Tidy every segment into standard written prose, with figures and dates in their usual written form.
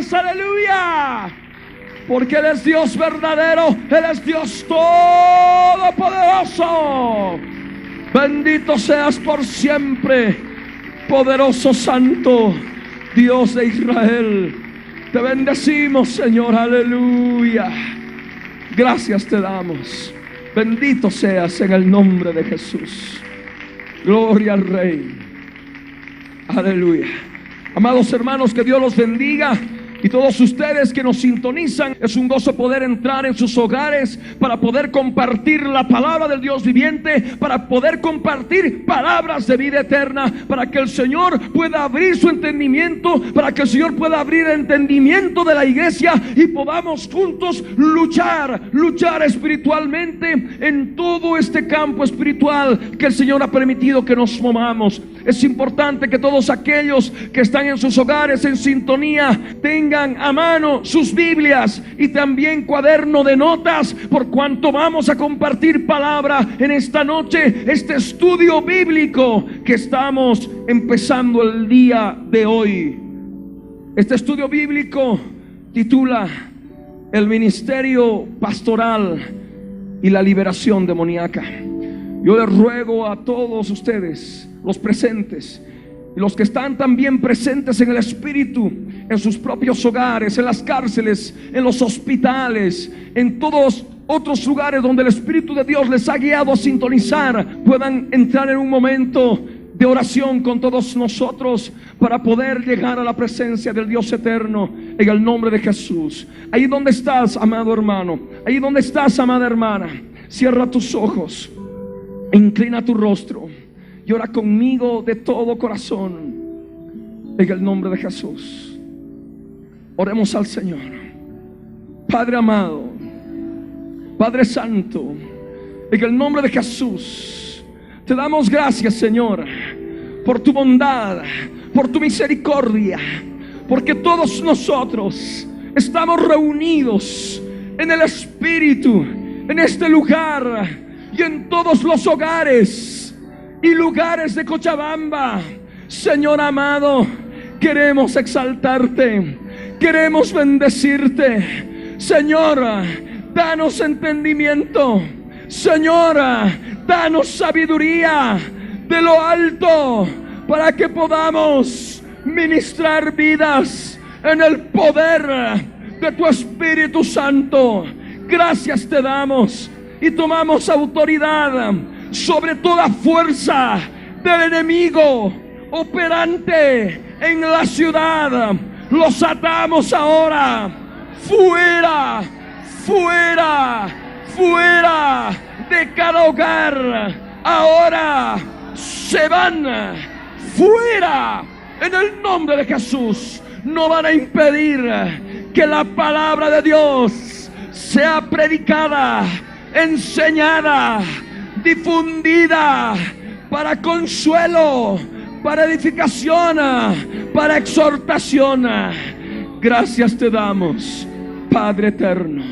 alabanza, aleluya. Porque Él es Dios verdadero, Él es Dios todopoderoso. Bendito seas por siempre, poderoso santo Dios de Israel. Te bendecimos, Señor, aleluya. Gracias te damos. Bendito seas en el nombre de Jesús. Gloria al Rey. Aleluya. Amados hermanos, que Dios los bendiga. Y todos ustedes que nos sintonizan, es un gozo poder entrar en sus hogares para poder compartir la palabra del Dios viviente, para poder compartir palabras de vida eterna, para que el Señor pueda abrir su entendimiento, para que el Señor pueda abrir el entendimiento de la iglesia y podamos juntos luchar espiritualmente en todo este campo espiritual que el Señor ha permitido que nos movamos. Es importante que todos aquellos que están en sus hogares en sintonía tengan a mano sus Biblias y también cuaderno de notas, por cuanto vamos a compartir palabra en esta noche, este estudio bíblico que estamos empezando el día de hoy. Este estudio bíblico titula El ministerio pastoral y la liberación demoníaca. Yo les ruego a todos ustedes, los presentes y los que están también presentes en el Espíritu, en sus propios hogares, en las cárceles, en los hospitales, en todos otros lugares donde el Espíritu de Dios les ha guiado a sintonizar, puedan entrar en un momento de oración con todos nosotros para poder llegar a la presencia del Dios eterno en el nombre de Jesús. Ahí donde estás, amado hermano, ahí donde estás, amada hermana, cierra tus ojos, inclina tu rostro y ora conmigo de todo corazón en el nombre de Jesús. Oremos al Señor. Padre amado, Padre santo, en el nombre de Jesús te damos gracias, Señor, por tu bondad, por tu misericordia, porque todos nosotros estamos reunidos en el Espíritu, en este lugar y en todos los hogares y lugares de Cochabamba. Señor amado, queremos exaltarte, queremos bendecirte. Señor, danos entendimiento. Señor, danos sabiduría de lo alto para que podamos ministrar vidas en el poder de tu Espíritu Santo. Gracias te damos y tomamos autoridad sobre toda fuerza del enemigo operante en la ciudad. Los atamos ahora. Fuera, fuera, fuera de cada hogar. Ahora se van fuera en el nombre de Jesús. No van a impedir que la palabra de Dios sea predicada, enseñada, difundida para consuelo, para edificación, para exhortación. Gracias te damos, Padre eterno.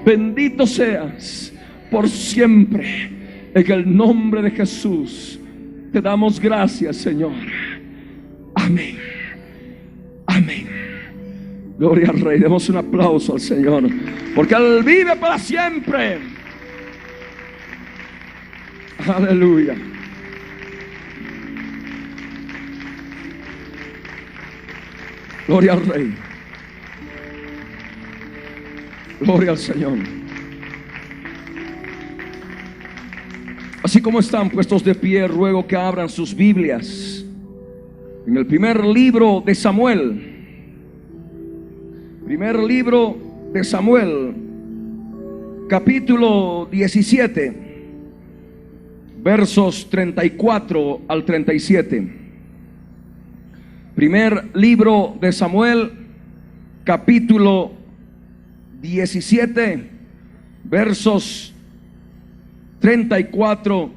Bendito seas por siempre. En el nombre de Jesús te damos gracias, Señor. Amén. Amén. Gloria al Rey. Demos un aplauso al Señor, porque Él vive para siempre. Aleluya. Gloria al Rey. Gloria al Señor. Así como están puestos de pie, ruego que abran sus Biblias en el primer libro de Samuel. Primer libro de Samuel, capítulo 17, versos 34 al 37. Primer libro de Samuel, capítulo 17, versos 34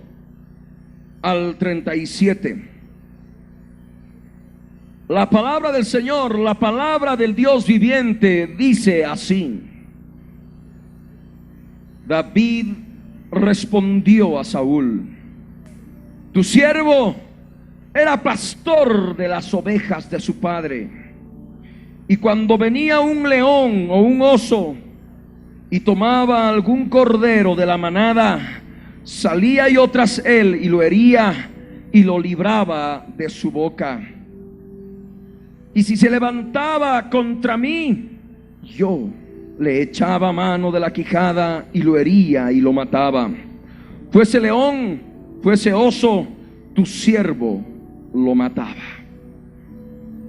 al 37. La palabra del Señor, la palabra del Dios viviente dice así: David respondió a Saúl: tu siervo era pastor de las ovejas de su padre, Y cuando venía un león o un oso y tomaba algún cordero de la manada, salía yo tras él y lo hería y lo libraba de su boca. Y si se levantaba contra mí, yo le echaba mano de la quijada y lo hería y lo mataba. Fuese león, fuese oso, tu siervo lo mataba.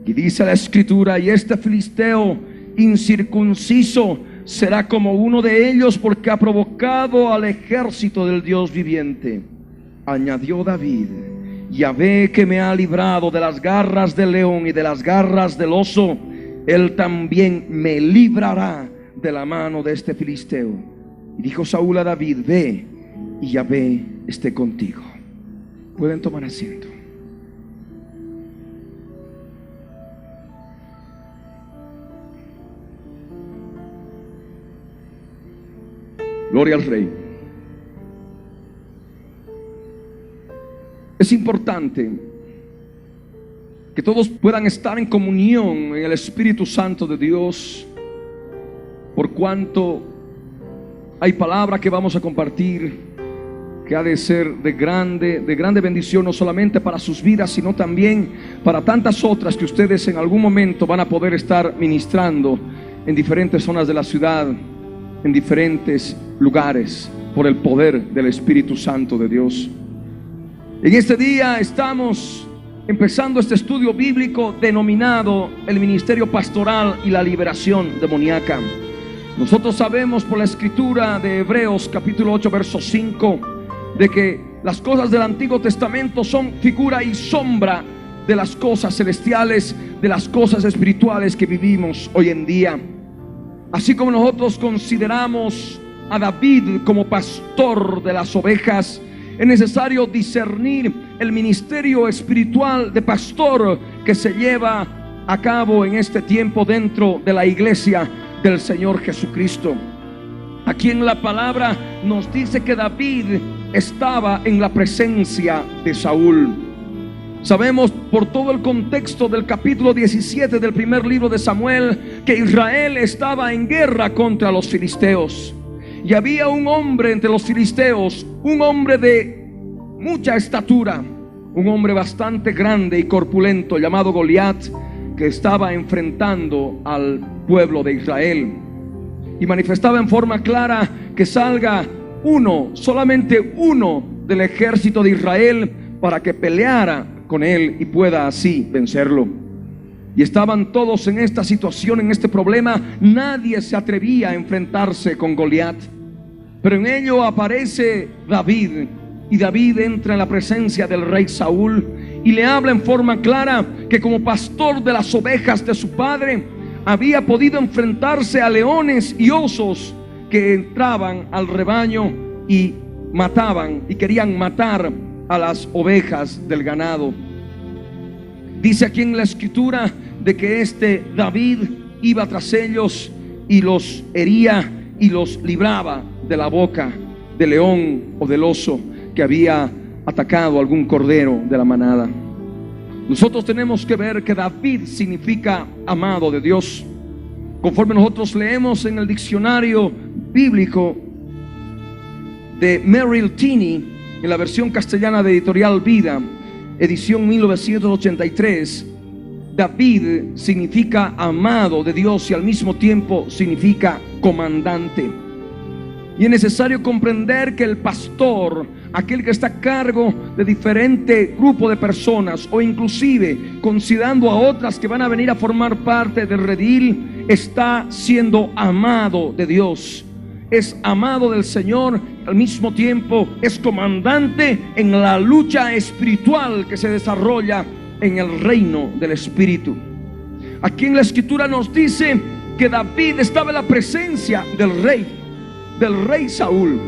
Y dice la escritura: y este filisteo incircunciso será como uno de ellos, porque ha provocado al ejército del Dios viviente. Añadió David: Yahvé, que me ha librado de las garras del león y de las garras del oso, él también me librará de la mano de este filisteo. Y dijo Saúl a David: ve, y Yahvé esté contigo. Pueden tomar asiento. Gloria al Rey. Es importante que todos puedan estar en comunión en el Espíritu Santo de Dios, por cuanto hay palabra que vamos a compartir que ha de ser de grande bendición, no solamente para sus vidas, sino también para tantas otras que ustedes en algún momento van a poder estar ministrando en diferentes zonas de la ciudad, en diferentes lugares, por el poder del Espíritu Santo de Dios. En este día estamos empezando este estudio bíblico denominado el ministerio pastoral y la liberación demoníaca. Nosotros sabemos por la escritura de Hebreos capítulo 8 verso 5 de que las cosas del Antiguo Testamento son figura y sombra de las cosas celestiales, de las cosas espirituales que vivimos hoy en día. Así como nosotros consideramos a David como pastor de las ovejas, es necesario discernir el ministerio espiritual de pastor que se lleva a cabo en este tiempo dentro de la iglesia del Señor Jesucristo. Aquí en la palabra nos dice que David estaba en la presencia de Saúl. Sabemos por todo el contexto del capítulo 17 del primer libro de Samuel que Israel estaba en guerra contra los filisteos. Y había un hombre entre los filisteos, un hombre de mucha estatura, un hombre bastante grande y corpulento llamado Goliat, que estaba enfrentando al pueblo de Israel. Y manifestaba en forma clara que salga uno, solamente uno del ejército de Israel para que peleara con él y pueda así vencerlo. Y estaban todos en esta situación, en este problema. Nadie se atrevía a enfrentarse con Goliat. Pero en ello aparece David, y David entra en la presencia del rey Saúl y le habla en forma clara que como pastor de las ovejas de su padre había podido enfrentarse a leones y osos que entraban al rebaño y mataban y querían matar a las ovejas del ganado. Dice aquí en la escritura de que este David iba tras ellos y los hería y los libraba de la boca del león o del oso que había atacado algún cordero de la manada. Nosotros tenemos que ver que David significa amado de Dios. Conforme nosotros leemos en el diccionario bíblico de Merrill Tenney, en la versión castellana de Editorial Vida, edición 1983, David significa amado de Dios y al mismo tiempo significa comandante. Y es necesario comprender que el pastor, aquel que está a cargo de diferente grupo de personas, o inclusive considerando a otras que van a venir a formar parte del redil, está siendo amado de Dios. Es amado del Señor, al mismo tiempo es comandante en la lucha espiritual que se desarrolla en el reino del Espíritu. Aquí en la escritura nos dice que David estaba en la presencia del rey Saúl.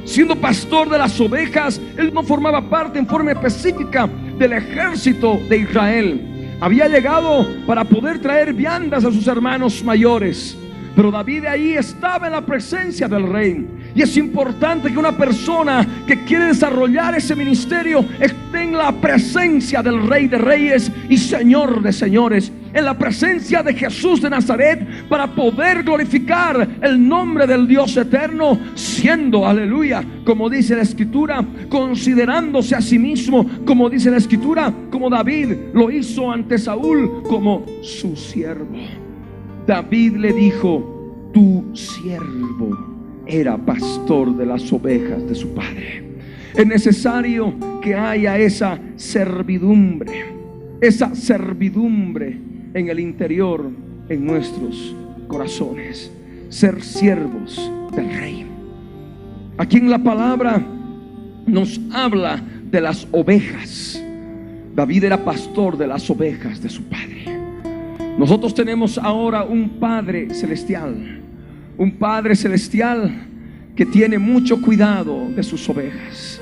Siendo pastor de las ovejas, él no formaba parte en forma específica del ejército de Israel. Había llegado para poder traer viandas a sus hermanos mayores, pero David ahí estaba en la presencia del rey. Y es importante que una persona que quiere desarrollar ese ministerio esté en la presencia del Rey de Reyes y Señor de Señores. en la presencia de Jesús de Nazaret para poder glorificar el nombre del Dios eterno, siendo, aleluya, como dice la Escritura, considerándose a sí mismo, como dice la Escritura, como David lo hizo ante Saúl, como su siervo. David le dijo: tu siervo era pastor de las ovejas de su padre. Es necesario que haya esa servidumbre en el interior, en nuestros corazones. Ser siervos del Rey. Aquí en la palabra nos habla de las ovejas. David era pastor de las ovejas de su padre. Nosotros tenemos ahora un Padre celestial, un Padre celestial que tiene mucho cuidado de sus ovejas.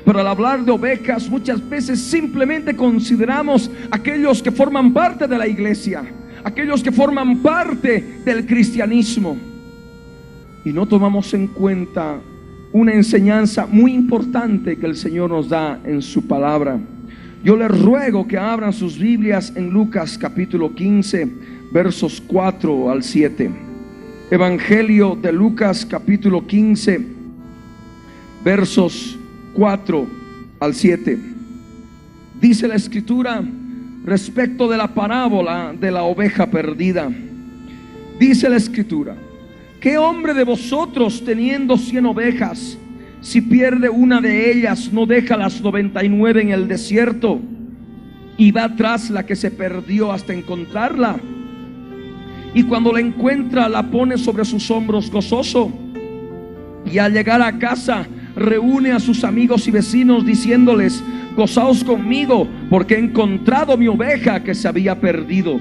Pero al hablar de ovejas, muchas veces simplemente consideramos aquellos que forman parte de la iglesia, aquellos que forman parte del cristianismo, y no tomamos en cuenta una enseñanza muy importante que el Señor nos da en su palabra. Yo les ruego que abran sus Biblias en Lucas capítulo 15, versos 4 al 7. Evangelio de Lucas capítulo 15, versos 4 al 7. Dice la Escritura respecto de la parábola de la oveja perdida. Dice la Escritura: ¿qué hombre de vosotros, teniendo 100 ovejas, si pierde una de ellas, no deja las 99 en el desierto y va tras la que se perdió hasta encontrarla? Y cuando la encuentra, la pone sobre sus hombros gozoso, y al llegar a casa reúne a sus amigos y vecinos diciéndoles: gozaos conmigo, porque he encontrado mi oveja que se había perdido.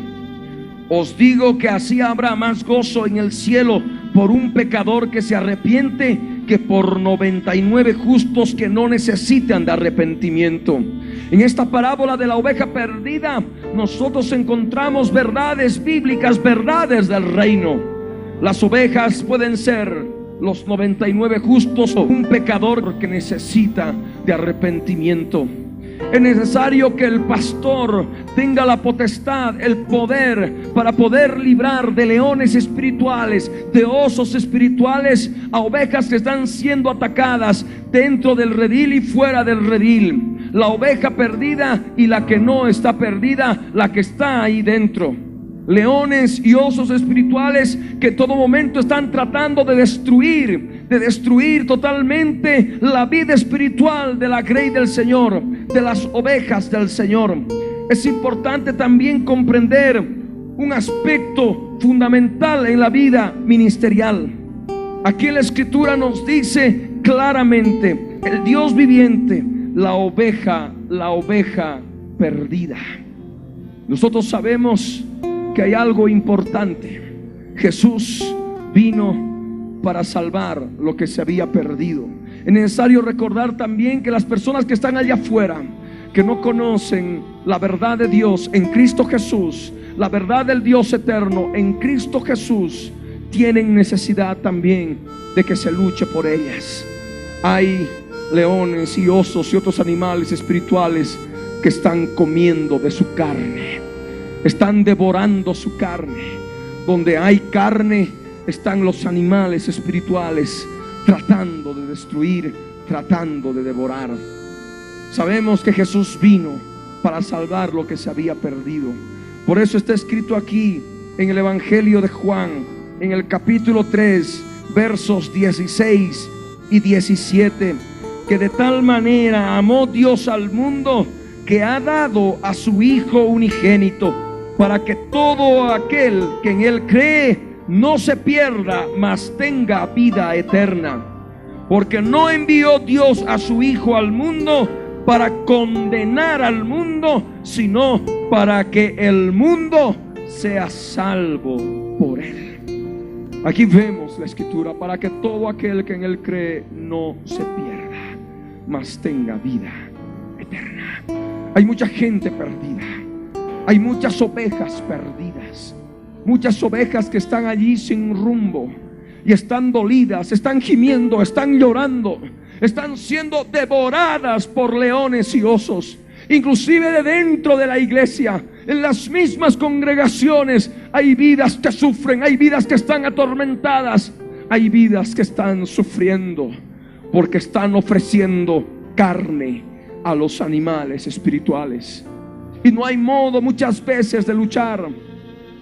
Os digo que así habrá más gozo en el cielo por un pecador que se arrepiente que por 99 justos que no necesitan de arrepentimiento. En esta parábola de la oveja perdida nosotros encontramos verdades bíblicas, verdades del reino. Las ovejas pueden ser los 99 justos o un pecador que necesita de arrepentimiento. Es necesario que el pastor tenga la potestad, el poder para poder librar de leones espirituales, de osos espirituales, a ovejas que están siendo atacadas dentro del redil y fuera del redil. La oveja perdida y la que no está perdida, la que está ahí dentro. Leones y osos espirituales que en todo momento están tratando de destruir totalmente la vida espiritual de la grey del Señor, de las ovejas del Señor. Es importante también comprender un aspecto fundamental en la vida ministerial. Aquí la Escritura nos dice claramente: el Dios viviente, la oveja perdida. Nosotros sabemos que hay algo importante. Jesús vino para salvar lo que se había perdido. Es necesario recordar también que las personas que están allá afuera, que no conocen la verdad de Dios en Cristo Jesús, la verdad del Dios eterno en Cristo Jesús, tienen necesidad también de que se luche por ellas. Hay leones y osos y otros animales espirituales que están comiendo de su carne, están devorando su carne. Donde hay carne están los animales espirituales tratando de destruir, tratando de devorar. Sabemos que Jesús vino para salvar lo que se había perdido. Por eso está escrito aquí en el Evangelio de Juan, en el capítulo 3, versos 16 y 17, que de tal manera amó Dios al mundo que ha dado a su Hijo unigénito, para que todo aquel que en Él cree no se pierda, mas tenga vida eterna. Porque no envió Dios a su Hijo al mundo para condenar al mundo, sino para que el mundo sea salvo por Él. Aquí vemos la Escritura: para que todo aquel que en Él cree no se pierda, mas tenga vida eterna. Hay mucha gente perdida. Hay muchas ovejas perdidas, muchas ovejas que están allí sin rumbo y están dolidas, están gimiendo, están llorando, están siendo devoradas por leones y osos. Inclusive de dentro de la iglesia, en las mismas congregaciones, hay vidas que sufren, hay vidas que están atormentadas, hay vidas que están sufriendo porque están ofreciendo carne a los animales espirituales. Y no hay modo muchas veces de luchar,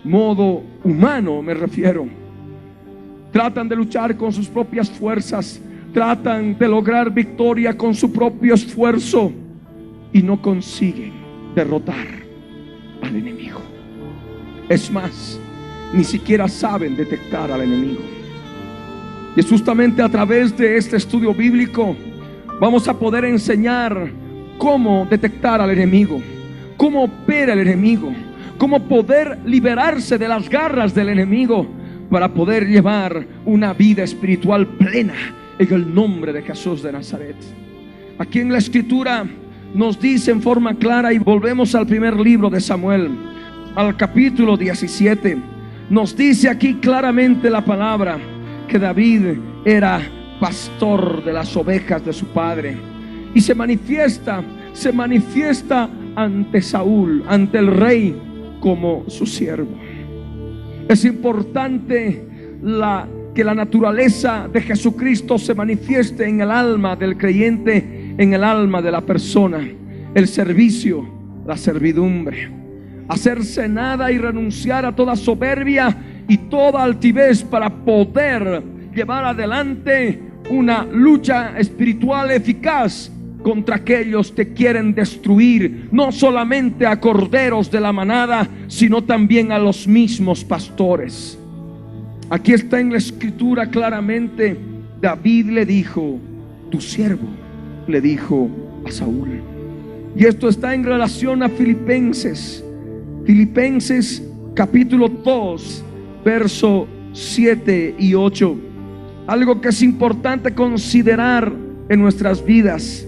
modo humano me refiero. Tratan de luchar con sus propias fuerzas, tratan de lograr victoria con su propio esfuerzo y no consiguen derrotar al enemigo. Es más, ni siquiera saben detectar al enemigo. Y es justamente a través de este estudio bíblico vamos a poder enseñar cómo detectar al enemigo, cómo opera el enemigo, cómo poder liberarse de las garras del enemigo para poder llevar una vida espiritual plena en el nombre de Jesús de Nazaret. Aquí en la escritura nos dice en forma clara, y volvemos al primer libro de Samuel, al capítulo 17, nos dice aquí claramente la palabra que David era pastor de las ovejas de su padre, y se manifiesta ante Saúl, ante el rey, como su siervo. Es importante que la naturaleza de Jesucristo se manifieste en el alma del creyente, en el alma de la persona. El servicio, la servidumbre, hacerse nada y renunciar a toda soberbia y toda altivez para poder llevar adelante una lucha espiritual eficaz contra aquellos que quieren destruir no solamente a corderos de la manada, sino también a los mismos pastores. Aquí está en la escritura claramente, David le dijo, tu siervo, le dijo a Saúl. Y esto está en relación a Filipenses capítulo 2, verso 7 y 8. Algo que es importante considerar en nuestras vidas.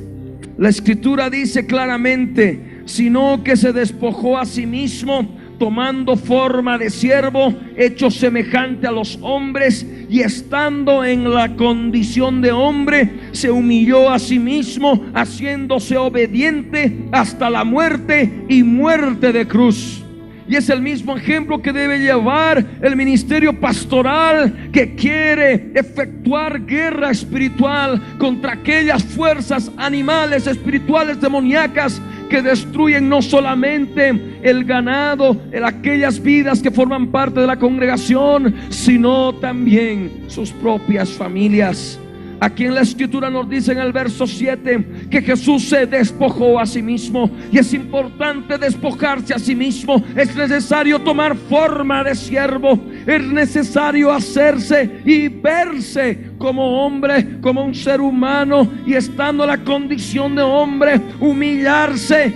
La escritura dice claramente, sino que se despojó a sí mismo, tomando forma de siervo, hecho semejante a los hombres, y estando en la condición de hombre, se humilló a sí mismo, haciéndose obediente hasta la muerte y muerte de cruz. Y es el mismo ejemplo que debe llevar el ministerio pastoral que quiere efectuar guerra espiritual contra aquellas fuerzas animales espirituales demoníacas que destruyen no solamente el ganado, aquellas vidas que forman parte de la congregación, sino también sus propias familias. Aquí en la escritura nos dice en el verso 7 que Jesús se despojó a sí mismo, y es importante despojarse a sí mismo. Es necesario tomar forma de siervo, es necesario hacerse y verse como hombre, como un ser humano, y estando en la condición de hombre, humillarse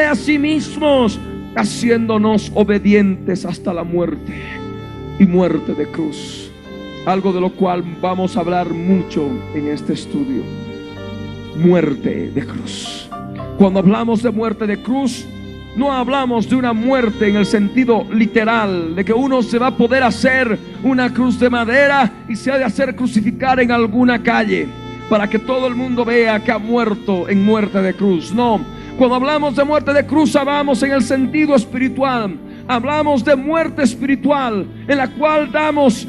a sí mismos, haciéndonos obedientes hasta la muerte y muerte de cruz. Algo de lo cual vamos a hablar mucho en este estudio: muerte de cruz. Cuando hablamos de muerte de cruz, no hablamos de una muerte en el sentido literal, de que uno se va a poder hacer una cruz de madera y se ha de hacer crucificar en alguna calle para que todo el mundo vea que ha muerto en muerte de cruz. No, cuando hablamos de muerte de cruz, hablamos en el sentido espiritual. Hablamos de muerte espiritual, en la cual damos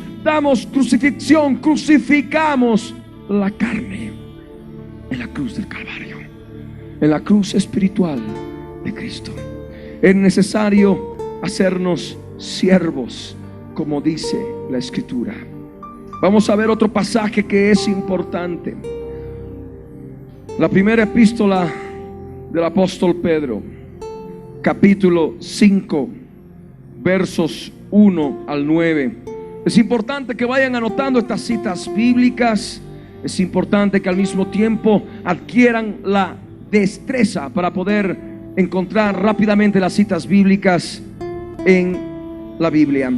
crucifixión, crucificamos la carne en la cruz del Calvario, en la cruz espiritual de Cristo. Es necesario hacernos siervos, como dice la escritura. Vamos a ver otro pasaje que es importante. La primera epístola del apóstol Pedro, capítulo 5, versos 1 al 9. Es importante que vayan anotando estas citas bíblicas. Es importante que al mismo tiempo adquieran la destreza para poder encontrar rápidamente las citas bíblicas en la Biblia.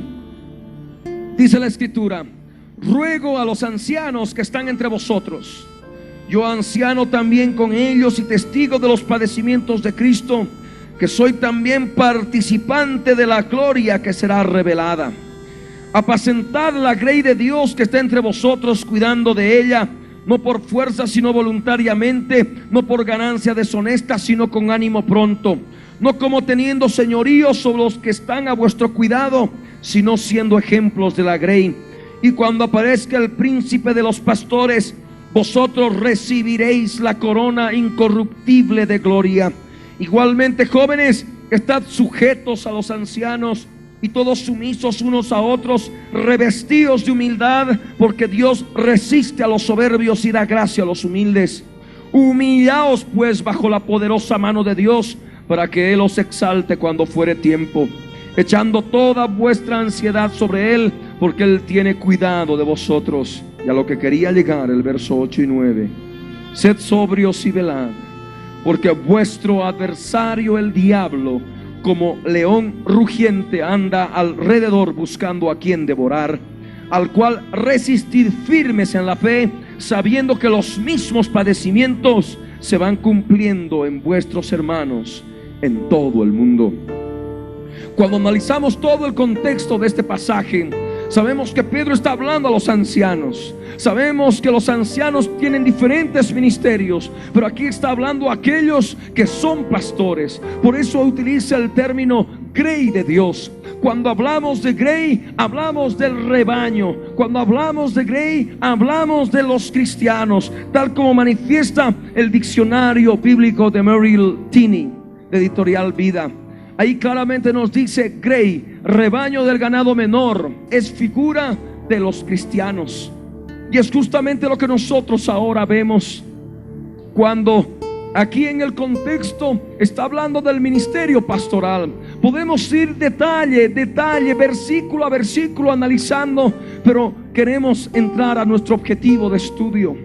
Dice la escritura: ruego a los ancianos que están entre vosotros, yo anciano también con ellos y testigo de los padecimientos de Cristo, que soy también participante de la gloria que será revelada. Apacentad la grey de Dios que está entre vosotros, cuidando de ella, no por fuerza sino voluntariamente, no por ganancia deshonesta sino con ánimo pronto, no como teniendo señorío sobre los que están a vuestro cuidado, sino siendo ejemplos de la grey. Y cuando aparezca el príncipe de los pastores, vosotros recibiréis la corona incorruptible de gloria. Igualmente, jóvenes, estad sujetos a los ancianos, y todos sumisos unos a otros, revestidos de humildad, porque Dios resiste a los soberbios y da gracia a los humildes. Humillaos pues bajo la poderosa mano de Dios, para que Él os exalte cuando fuere tiempo, echando toda vuestra ansiedad sobre Él, porque Él tiene cuidado de vosotros. Y a lo que quería llegar, el verso 8 y 9: sed sobrios y velad, porque vuestro adversario el diablo, como león rugiente, anda alrededor buscando a quien devorar, al cual resistid firmes en la fe, sabiendo que los mismos padecimientos se van cumpliendo en vuestros hermanos en todo el mundo. Cuando analizamos todo el contexto de este pasaje, sabemos que Pedro está hablando a los ancianos. Sabemos que los ancianos tienen diferentes ministerios, pero aquí está hablando a aquellos que son pastores. Por eso utiliza el término grey de Dios. Cuando hablamos de grey, hablamos del rebaño. Cuando hablamos de grey, hablamos de los cristianos, tal como manifiesta el diccionario bíblico de Merrill Tenney, de Editorial Vida. Ahí claramente nos dice: grey, rebaño del ganado menor, es figura de los cristianos. Y es justamente lo que nosotros ahora vemos cuando aquí en el contexto está hablando del ministerio pastoral. Podemos ir detalle, versículo a versículo analizando, pero queremos entrar a nuestro objetivo de estudio.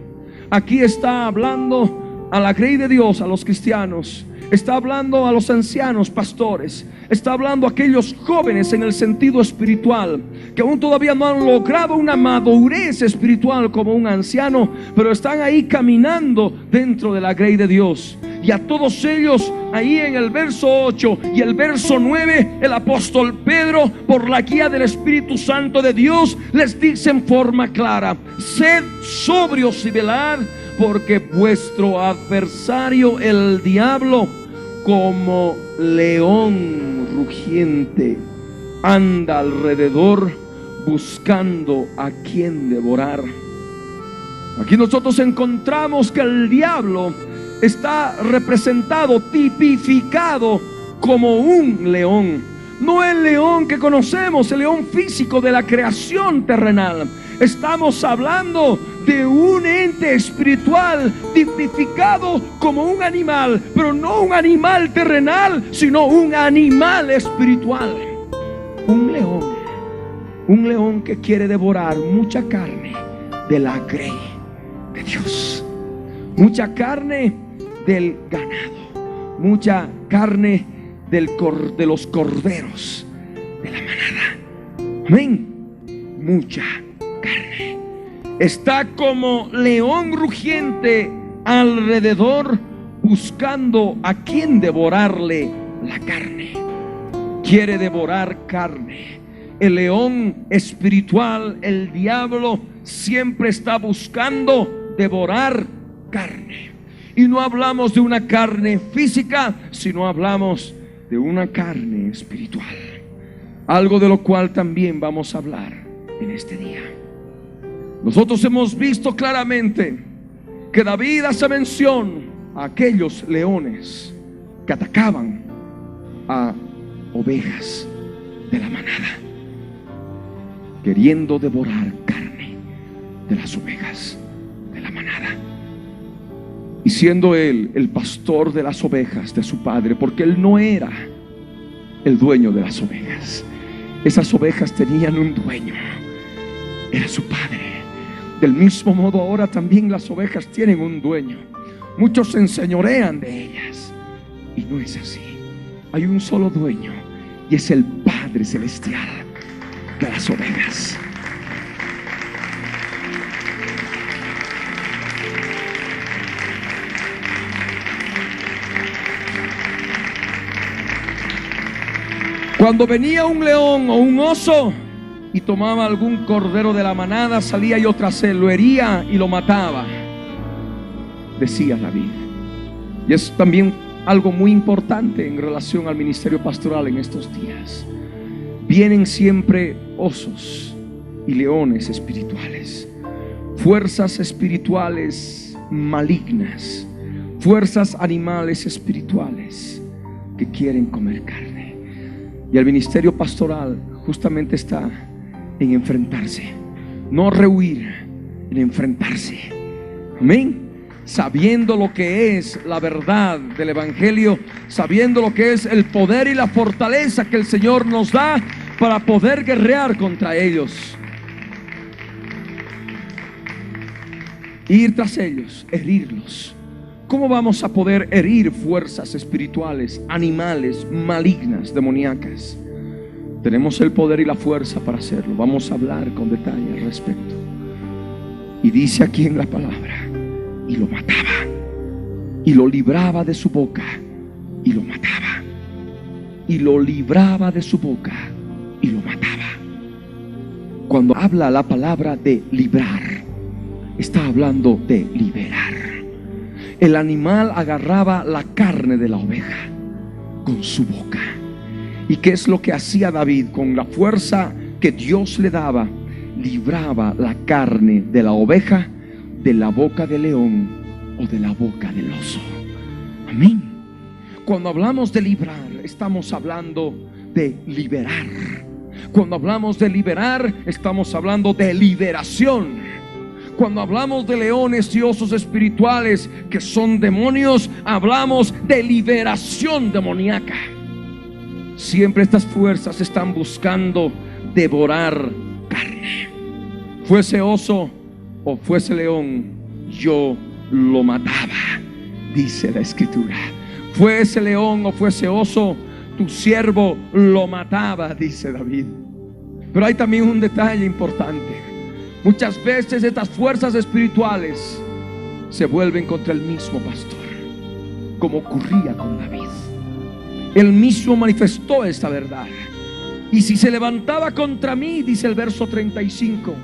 Aquí está hablando a la grey de Dios, a los cristianos. Está hablando a los ancianos pastores. Está hablando a aquellos jóvenes en el sentido espiritual, que aún todavía no han logrado una madurez espiritual como un anciano, pero están ahí caminando dentro de la grey de Dios. Y a todos ellos, ahí en el verso 8 y el verso 9, el apóstol Pedro, por la guía del Espíritu Santo de Dios, les dice en forma clara: sed sobrios y velad, porque vuestro adversario el diablo, como león rugiente, anda alrededor buscando a quien devorar. Aquí nosotros encontramos que el diablo está representado, tipificado como un león. No el león que conocemos, el león físico de la creación terrenal. Estamos hablando de un ente espiritual tipificado como un animal, pero no un animal terrenal, sino un animal espiritual. Un león que quiere devorar mucha carne de la grey de Dios, mucha carne del ganado, mucha carne de los corderos de la manada. Amén. Mucha carne. Está como león rugiente alrededor buscando a quien devorarle la carne. Quiere devorar carne. El león espiritual, el diablo, siempre está buscando devorar carne. Y no hablamos de una carne física, sino hablamos de una carne espiritual. Algo de lo cual también vamos a hablar en este día. Nosotros hemos visto claramente que David hace mención a aquellos leones que atacaban a ovejas de la manada, queriendo devorar carne de las ovejas de la manada. Y siendo él el pastor de las ovejas de su padre, porque él no era el dueño de las ovejas. Esas ovejas tenían un dueño, era su padre. Del mismo modo ahora también las ovejas tienen un dueño. Muchos se enseñorean de ellas, y no es así. Hay un solo dueño, y es el Padre Celestial de las ovejas. Cuando venía un león o un oso y tomaba algún cordero de la manada, salía yo tras él, lo hería y lo mataba. decía David. Y es también algo muy importante en relación al ministerio pastoral en estos días. Vienen siempre osos y leones espirituales, fuerzas espirituales malignas, fuerzas animales espirituales que quieren comer carne. Y el ministerio pastoral justamente está en enfrentarse, no rehuir, en enfrentarse. Amén. Sabiendo lo que es la verdad del evangelio, sabiendo lo que es el poder y la fortaleza que el Señor nos da para poder guerrear contra ellos, ir tras ellos, herirlos. ¿Cómo vamos a poder herir fuerzas espirituales, animales, malignas, demoníacas? Tenemos el poder y la fuerza para hacerlo. Vamos a hablar con detalle al respecto. Y dice aquí en la palabra: y lo mataba, y lo libraba de su boca, y lo mataba, y lo libraba de su boca, y lo mataba. Cuando habla la palabra de librar, está hablando de liberar. El animal agarraba la carne de la oveja con su boca. ¿Y qué es lo que hacía David? Con la fuerza que Dios le daba, libraba la carne de la oveja de la boca del león o de la boca del oso. Amén. Cuando hablamos de librar, estamos hablando de liberar. Cuando hablamos de liberar, estamos hablando de liberación. Cuando hablamos de leones y osos espirituales que son demonios, hablamos de liberación demoníaca. Siempre estas fuerzas están buscando devorar carne. Fuese oso o fuese león, yo lo mataba, dice la escritura. Fuese león o fuese oso, tu siervo lo mataba, dice David. Pero hay también un detalle importante. Muchas veces estas fuerzas espirituales se vuelven contra el mismo pastor, como ocurría con David. Él mismo manifestó esta verdad. Y si se levantaba contra mí, dice el verso 35,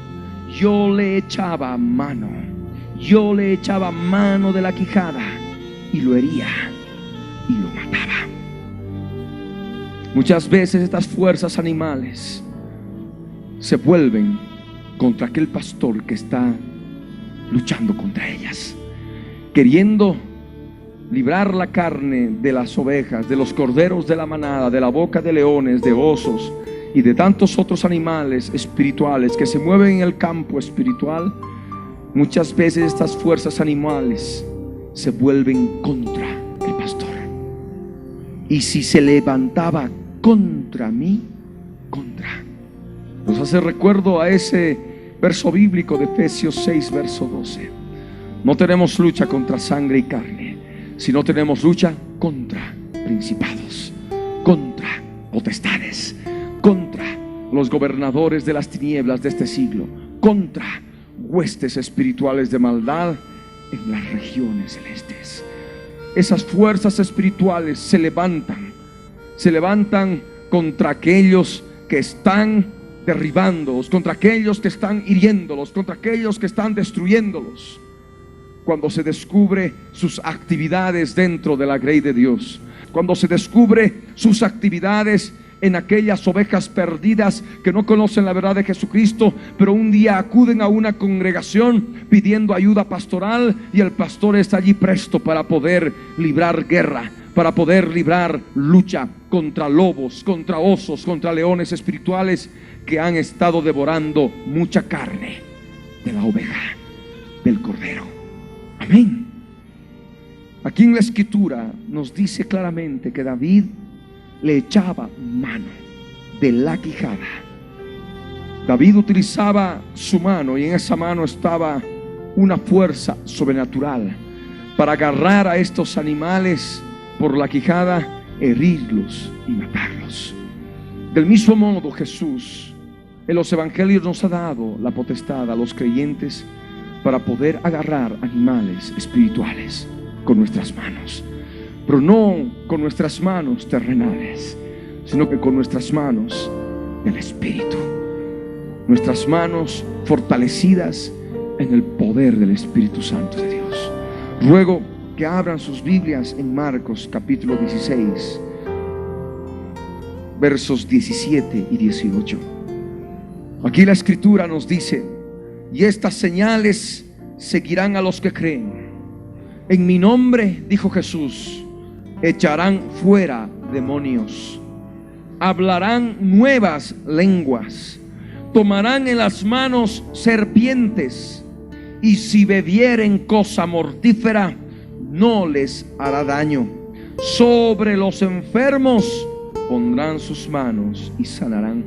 yo le echaba mano. Yo le echaba mano de la quijada y lo hería y lo mataba. Muchas veces estas fuerzas animales se vuelven contra aquel pastor que está luchando contra ellas, queriendo librar la carne de las ovejas, de los corderos de la manada, de la boca de leones, de osos y de tantos otros animales espirituales que se mueven en el campo espiritual. Muchas veces estas fuerzas animales se vuelven contra el pastor. Y si se levantaba contra mí, contra. Nos hace recuerdo a ese verso bíblico de Efesios 6, verso 12. No tenemos lucha contra sangre y carne, sino tenemos lucha contra principados, contra potestades, contra los gobernadores de las tinieblas de este siglo, contra huestes espirituales de maldad en las regiones celestes. Esas fuerzas espirituales se levantan contra aquellos que están derribándolos, contra aquellos que están hiriéndolos, contra aquellos que están destruyéndolos. Cuando se descubre sus actividades dentro de la grey de Dios, cuando se descubre sus actividades en aquellas ovejas perdidas que no conocen la verdad de Jesucristo, pero un día acuden a una congregación pidiendo ayuda pastoral, y el pastor está allí presto para poder librar guerra, para poder librar lucha contra lobos, contra osos, contra leones espirituales que han estado devorando mucha carne de la oveja, del cordero. Amén. Aquí en la escritura nos dice claramente que David le echaba mano de la quijada. David utilizaba su mano, y en esa mano estaba una fuerza sobrenatural para agarrar a estos animales por la quijada, herirlos y matarlos. Del mismo modo, Jesús en los evangelios nos ha dado la potestad a los creyentes para poder agarrar animales espirituales con nuestras manos, pero no con nuestras manos terrenales, sino que con nuestras manos del Espíritu, nuestras manos fortalecidas en el poder del Espíritu Santo de Dios. Ruego que abran sus Biblias en Marcos capítulo 16, versos 17 y 18. Aquí la escritura nos dice: y estas señales seguirán a los que creen. En mi nombre, dijo Jesús, echarán fuera demonios, hablarán nuevas lenguas, tomarán en las manos serpientes, y si bebieren cosa mortífera, no les hará daño. Sobre los enfermos pondrán sus manos y sanarán.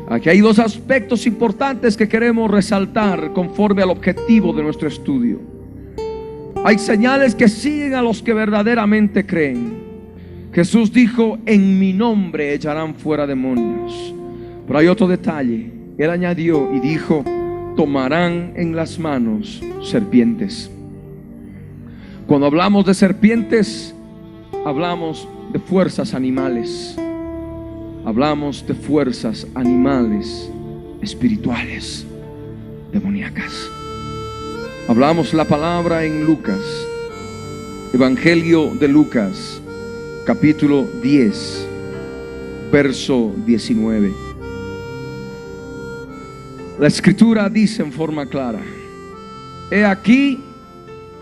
Aquí hay dos aspectos importantes que queremos resaltar conforme al objetivo de nuestro estudio. Hay señales que siguen a los que verdaderamente creen. Jesús dijo: en mi nombre echarán fuera demonios. Pero hay otro detalle. Él añadió y dijo: tomarán en las manos serpientes. Cuando hablamos de serpientes, hablamos de fuerzas animales. Hablamos de fuerzas animales espirituales, demoníacas. Hablamos la palabra en Lucas, Evangelio de Lucas, capítulo 10, verso 19. La escritura dice en forma clara: he aquí,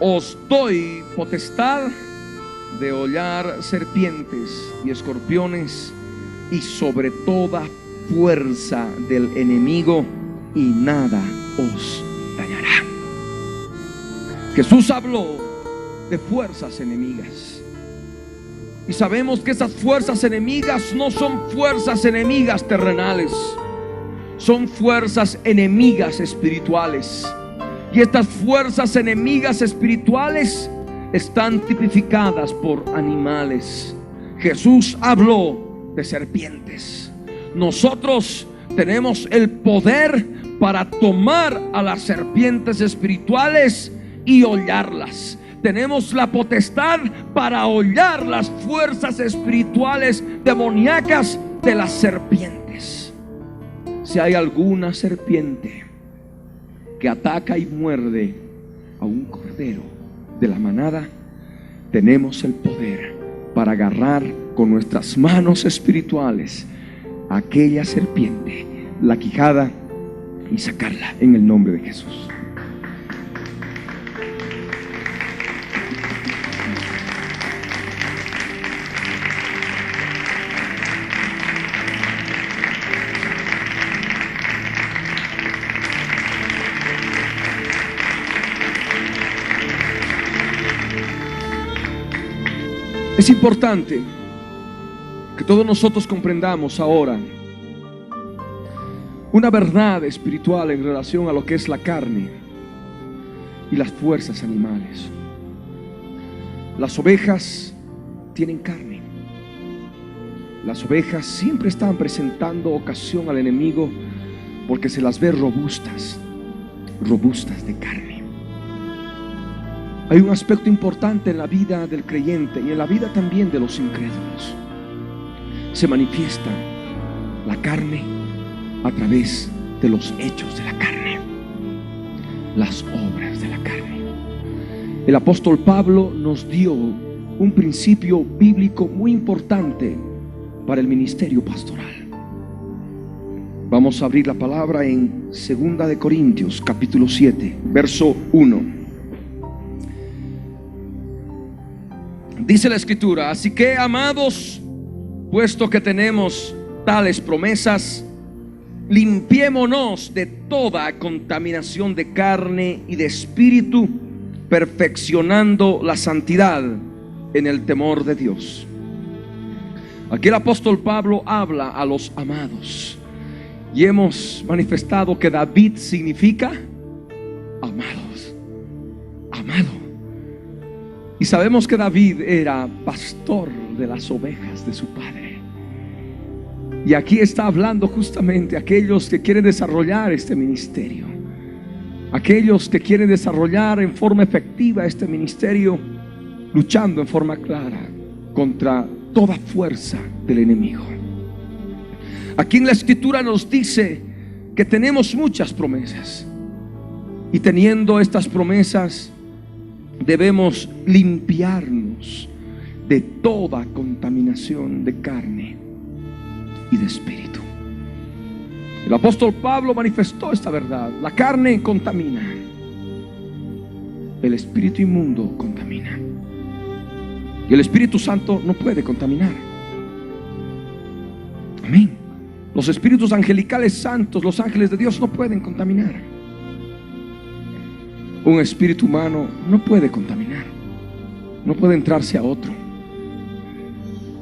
os doy potestad de hollar serpientes y escorpiones, y sobre toda fuerza del enemigo, y nada os dañará. Jesús habló de fuerzas enemigas, y sabemos que esas fuerzas enemigas no son fuerzas enemigas terrenales, son fuerzas enemigas espirituales. Y estas fuerzas enemigas espirituales están tipificadas por animales. Jesús habló de serpientes. Nosotros tenemos el poder para tomar a las serpientes espirituales y hollarlas. Tenemos la potestad para hollar las fuerzas espirituales demoníacas de las serpientes. Si hay alguna serpiente que ataca y muerde a un cordero de la manada, tenemos el poder para agarrar con nuestras manos espirituales a aquella serpiente, la quijada, y sacarla en el nombre de Jesús. Es importante que todos nosotros comprendamos ahora una verdad espiritual en relación a lo que es la carne y las fuerzas animales. Las ovejas tienen carne. Las ovejas siempre están presentando ocasión al enemigo porque se las ve robustas de carne. Hay un aspecto importante en la vida del creyente y en la vida también de los incrédulos. Se manifiesta la carne a través de los hechos de la carne, las obras de la carne. El apóstol Pablo nos dio un principio bíblico muy importante para el ministerio pastoral. Vamos a abrir la palabra en 2 de Corintios capítulo 7, verso 1. Dice la escritura: así que, amados, puesto que tenemos tales promesas, limpiémonos de toda contaminación de carne y de espíritu, perfeccionando la santidad en el temor de Dios. Aquí el apóstol Pablo habla a los amados, y hemos manifestado que David significa amados, amado. Y sabemos que David era pastor de las ovejas de su padre. Y aquí está hablando justamente a aquellos que quieren desarrollar este ministerio, aquellos que quieren desarrollar en forma efectiva este ministerio, luchando en forma clara contra toda fuerza del enemigo. Aquí en la escritura nos dice que tenemos muchas promesas, y teniendo estas promesas debemos limpiarnos de toda contaminación de carne y de espíritu. El apóstol Pablo manifestó esta verdad. La carne contamina, el espíritu inmundo contamina, y el Espíritu Santo no puede contaminar. Amén. Los espíritus angelicales santos, los ángeles de Dios, no pueden contaminar. Un espíritu humano no puede contaminar, no puede entrarse a otro.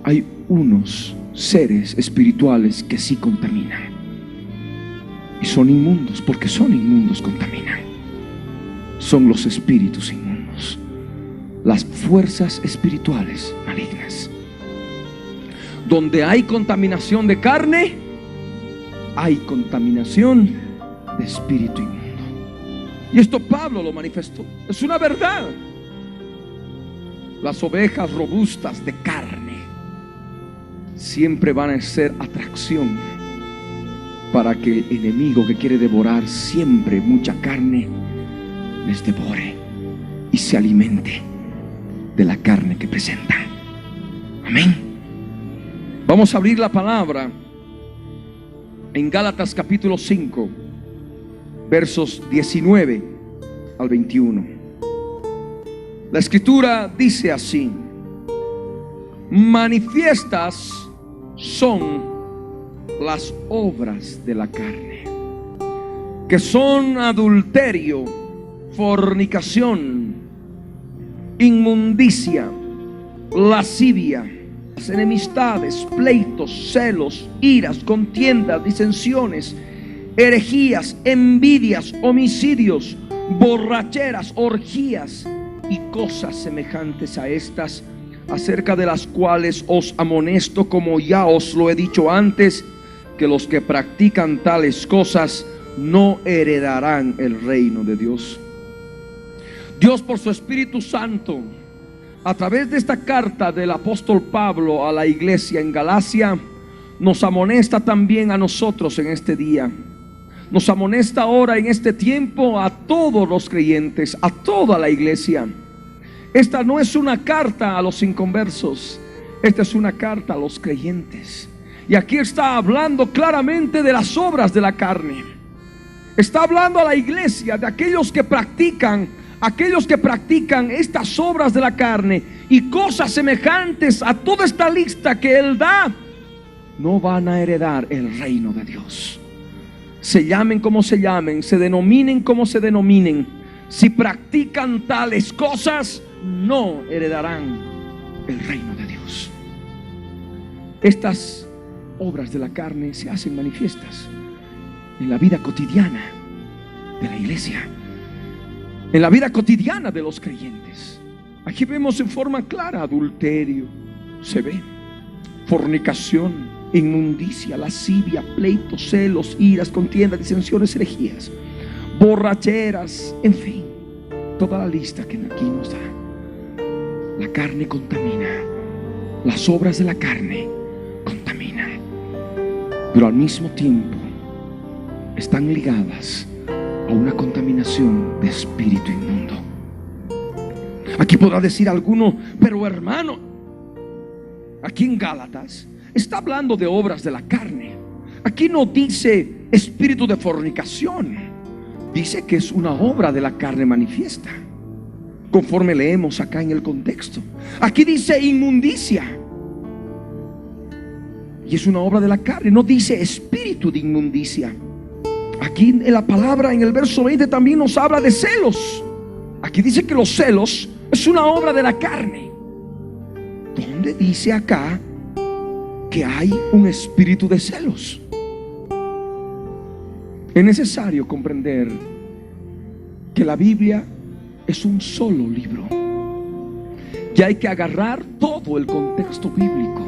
Hay unos seres espirituales que sí contaminan, y son inmundos. Porque son inmundos, contaminan. Son los espíritus inmundos, las fuerzas espirituales malignas. Donde hay contaminación de carne, hay contaminación de espíritu inmundo. Y esto Pablo lo manifestó. Es una verdad. Las ovejas robustas de carne siempre van a ser atracción para que el enemigo que quiere devorar siempre mucha carne les devore y se alimente de la carne que presentan. Amén. Vamos a abrir la palabra en Gálatas capítulo 5, versos 19 al 21. La escritura dice así: manifiestas son las obras de la carne, que son adulterio, fornicación, inmundicia, lascivia, enemistades, pleitos, celos, iras, contiendas, disensiones, herejías, envidias, homicidios, borracheras, orgías y cosas semejantes a estas, acerca de las cuales os amonesto, como ya os lo he dicho antes, que los que practican tales cosas no heredarán el reino de Dios. Dios, por su Espíritu Santo, a través de esta carta del apóstol Pablo a la iglesia en Galacia, nos amonesta también a nosotros en este día. Nos amonesta ahora en este tiempo a todos los creyentes, a toda la iglesia. Esta no es una carta a los inconversos, esta es una carta a los creyentes. Y aquí está hablando claramente de las obras de la carne. Está hablando a la iglesia de aquellos que practican estas obras de la carne y cosas semejantes a toda esta lista que Él da, no van a heredar el reino de Dios. Se llamen como se llamen, se denominen como se denominen, si practican tales cosas, no heredarán el reino de Dios. Estas obras de la carne se hacen manifiestas en la vida cotidiana de la iglesia, en la vida cotidiana de los creyentes. Aquí vemos en forma clara adulterio, se ve, fornicación, inmundicia, lascivia, pleitos, celos, iras, contiendas, disensiones, herejías, borracheras, en fin, toda la lista que aquí nos da. La carne contamina, las obras de la carne contaminan, pero al mismo tiempo están ligadas a una contaminación de espíritu inmundo. Aquí podrá decir alguno: pero hermano, aquí en Gálatas está hablando de obras de la carne. Aquí no dice espíritu de fornicación, dice que es una obra de la carne manifiesta, conforme leemos acá en el contexto. Aquí dice inmundicia, y es una obra de la carne, no dice espíritu de inmundicia. Aquí en la palabra, en el verso 20, también nos habla de celos. Aquí dice que los celos es una obra de la carne. ¿Dónde dice acá que hay un espíritu de celos? Es necesario comprender que la Biblia es un solo libro, y hay que agarrar todo el contexto bíblico,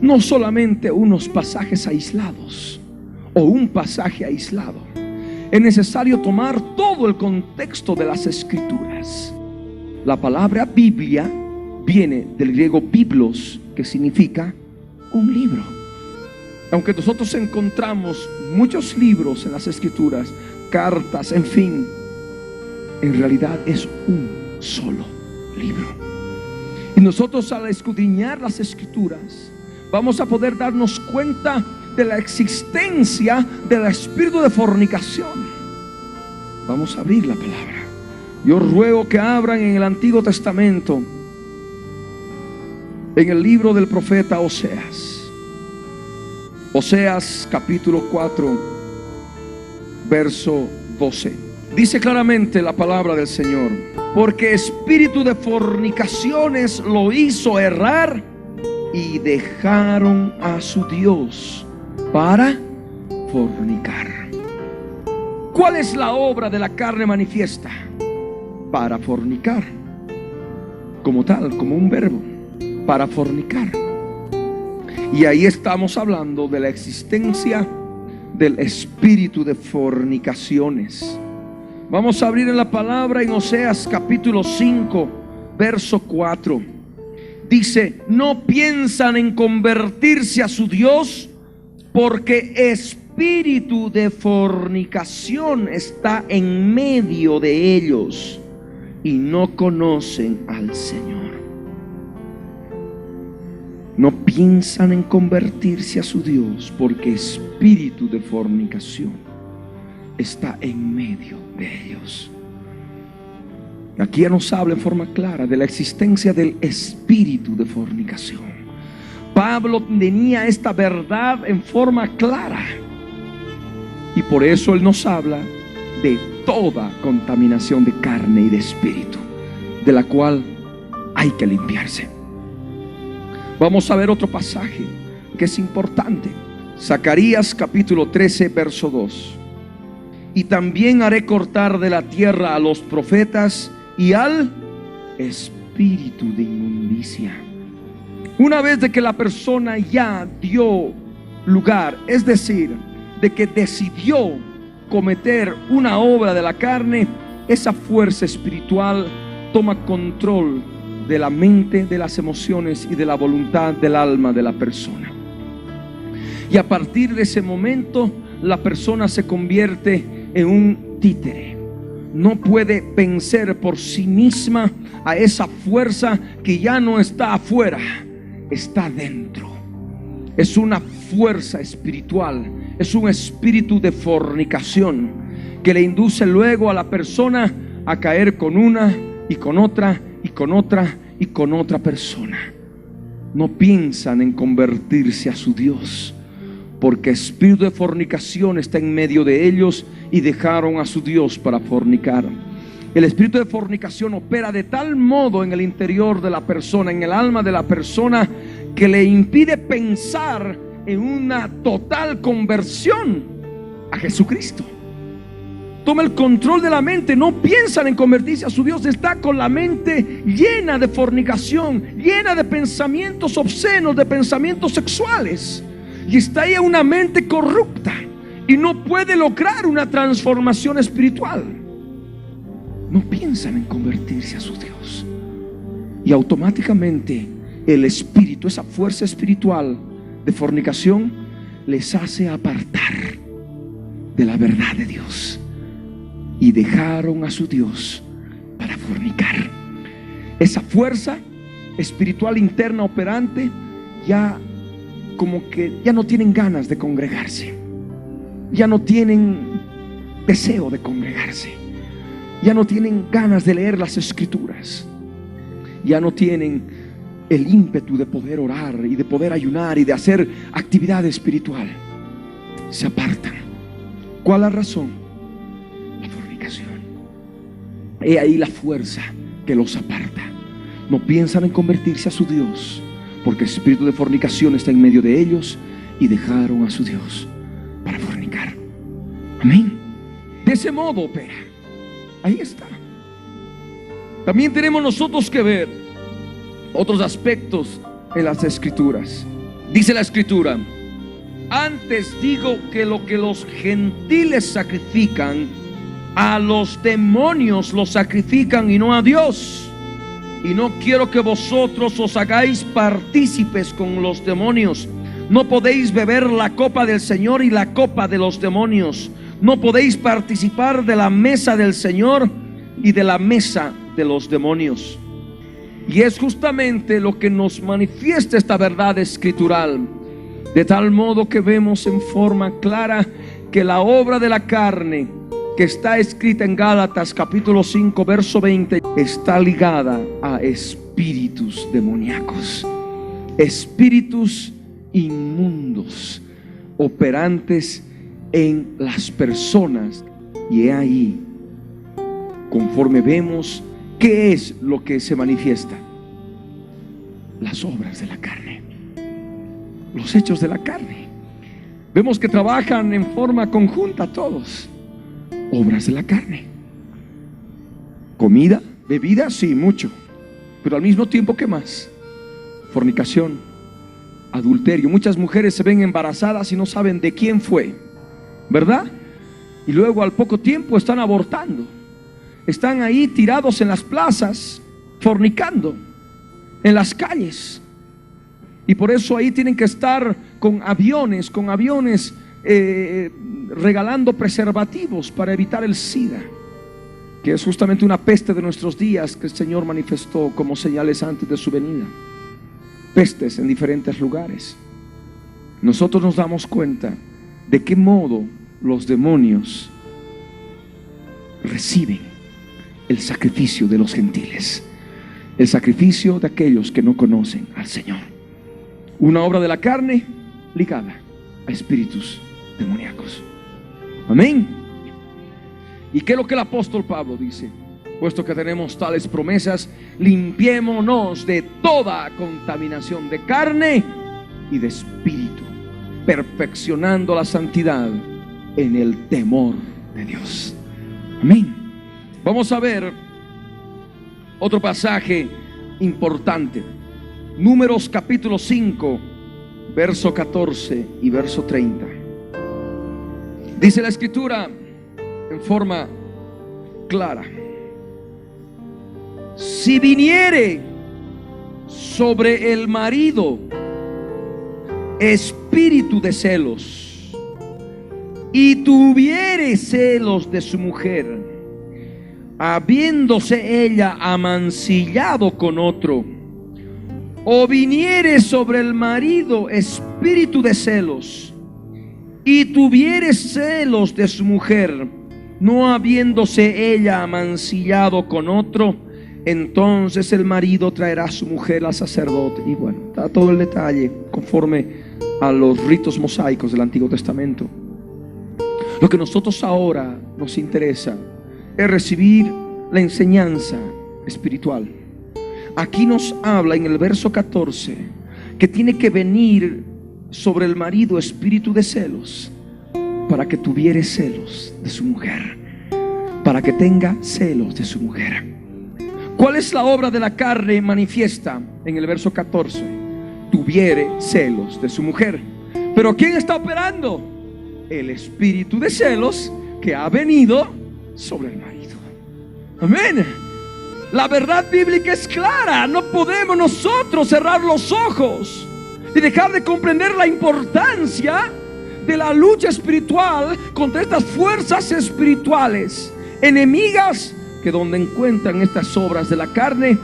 no solamente unos pasajes aislados o un pasaje aislado. Es necesario tomar todo el contexto de las escrituras. La palabra Biblia viene del griego biblos, que significa un libro. Aunque nosotros encontramos muchos libros en las escrituras, cartas, en fin, en realidad es un solo libro. Y nosotros, al escudriñar las Escrituras, vamos a poder darnos cuenta de la existencia del espíritu de fornicación. Vamos a abrir la palabra. Yo ruego que abran en el Antiguo Testamento, en el libro del profeta Oseas. Oseas capítulo 4, verso 12. Dice claramente la palabra del Señor: porque espíritu de fornicaciones lo hizo errar, y dejaron a su Dios para fornicar. ¿Cuál es la obra de la carne manifiesta? Para fornicar. Como tal, como un verbo, para fornicar. Y ahí estamos hablando de la existencia del espíritu de fornicaciones. Vamos a abrir en la palabra en Oseas capítulo 5, verso 4. Dice: no piensan en convertirse a su Dios, porque espíritu de fornicación está en medio de ellos, y no conocen al Señor. No piensan en convertirse a su Dios, porque espíritu de fornicación está en medio de ellos. Aquí ya nos habla en forma clara de la existencia del espíritu de fornicación. Pablo tenía esta verdad en forma clara, y por eso él nos habla de toda contaminación de carne y de espíritu, de la cual hay que limpiarse. Vamos a ver otro pasaje que es importante. Zacarías capítulo 13, verso 2. Y también haré cortar de la tierra a los profetas y al espíritu de inmundicia. Una vez de que la persona ya dio lugar, es decir, de que decidió cometer una obra de la carne, esa fuerza espiritual toma control de la mente, de las emociones y de la voluntad del alma de la persona. Y a partir de ese momento, la persona se convierte en un títere. No puede vencer por sí misma a esa fuerza que ya no está afuera, está dentro. Es una fuerza espiritual, es un espíritu de fornicación que le induce luego a la persona a caer con una y con otra y con otra y con otra persona. No piensan en convertirse a su Dios, porque espíritu de fornicación está en medio de ellos, y dejaron a su Dios para fornicar. El espíritu de fornicación opera de tal modo en el interior de la persona, en el alma de la persona, que le impide pensar en una total conversión a Jesucristo. Toma el control de la mente. No piensan en convertirse a su Dios. Está con la mente llena de fornicación, llena de pensamientos obscenos, de pensamientos sexuales, y está ahí una mente corrupta, y no puede lograr una transformación espiritual. No piensan en convertirse a su Dios, y automáticamente el espíritu, esa fuerza espiritual de fornicación, les hace apartar de la verdad de Dios, y dejaron a su Dios para fornicar. Esa fuerza espiritual interna operante ya como que ya no tienen ganas de congregarse, ya no tienen deseo de congregarse, ya no tienen ganas de leer las Escrituras, ya no tienen el ímpetu de poder orar y de poder ayunar y de hacer actividad espiritual. Se apartan. ¿Cuál es la razón? La fornicación. He ahí la fuerza que los aparta. No piensan en convertirse a su Dios, porque el espíritu de fornicación está en medio de ellos, y dejaron a su Dios para fornicar. Amén. De ese modo opera. Ahí está. También tenemos nosotros que ver otros aspectos en las Escrituras. Dice la Escritura: antes digo que lo que los gentiles sacrifican, a los demonios los sacrifican y no a Dios. Y no quiero que vosotros os hagáis partícipes con los demonios. No podéis beber la copa del Señor y la copa de los demonios. No podéis participar de la mesa del Señor y de la mesa de los demonios. Y es justamente lo que nos manifiesta esta verdad escritural, de tal modo que vemos en forma clara que la obra de la carne que está escrita en Gálatas capítulo 5 verso 20 está ligada a espíritus demoníacos, espíritus inmundos operantes en las personas. Y he ahí, conforme vemos qué es lo que se manifiesta, las obras de la carne, los hechos de la carne. Vemos que trabajan en forma conjunta todos. Obras de la carne. Comida, bebida, sí, mucho. Pero al mismo tiempo, ¿qué más? Fornicación, adulterio. Muchas mujeres se ven embarazadas y no saben de quién fue, ¿verdad? Y luego al poco tiempo están abortando. Están ahí tirados en las plazas, fornicando, en las calles. Y por eso ahí tienen que estar con aviones regalando preservativos para evitar el SIDA, que es justamente una peste de nuestros días que el Señor manifestó como señales antes de su venida. Pestes en diferentes lugares. Nosotros nos damos cuenta de qué modo los demonios reciben el sacrificio de los gentiles, el sacrificio de aquellos que no conocen al Señor. Una obra de la carne ligada a espíritus demoníacos. Amén. ¿Y qué es lo que el apóstol Pablo dice? Puesto que tenemos tales promesas, limpiémonos de toda contaminación de carne y de espíritu, perfeccionando la santidad en el temor de Dios. Amén. Vamos a ver otro pasaje importante. Números capítulo 5 verso 14 y verso 30. Dice la escritura en forma clara: si viniere sobre el marido espíritu de celos y tuviere celos de su mujer, habiéndose ella amancillado con otro, o viniere sobre el marido espíritu de celos y tuviere celos de su mujer, no habiéndose ella amancillado con otro, entonces el marido traerá a su mujer al sacerdote. Y bueno, está todo el detalle conforme a los ritos mosaicos del Antiguo Testamento. Lo que nosotros ahora nos interesa es recibir la enseñanza espiritual. Aquí nos habla en el verso 14 que tiene que venir sobre el marido espíritu de celos, para que tuviere celos de su mujer, para que tenga celos de su mujer. ¿Cuál es la obra de la carne manifiesta en el verso 14? Tuviere celos de su mujer. Pero ¿quién está operando? El espíritu de celos que ha venido sobre el marido. Amén. La verdad bíblica es clara. No podemos nosotros cerrar los ojos y dejar de comprender la importancia de la lucha espiritual contra estas fuerzas espirituales enemigas, que donde encuentran estas obras de la carne,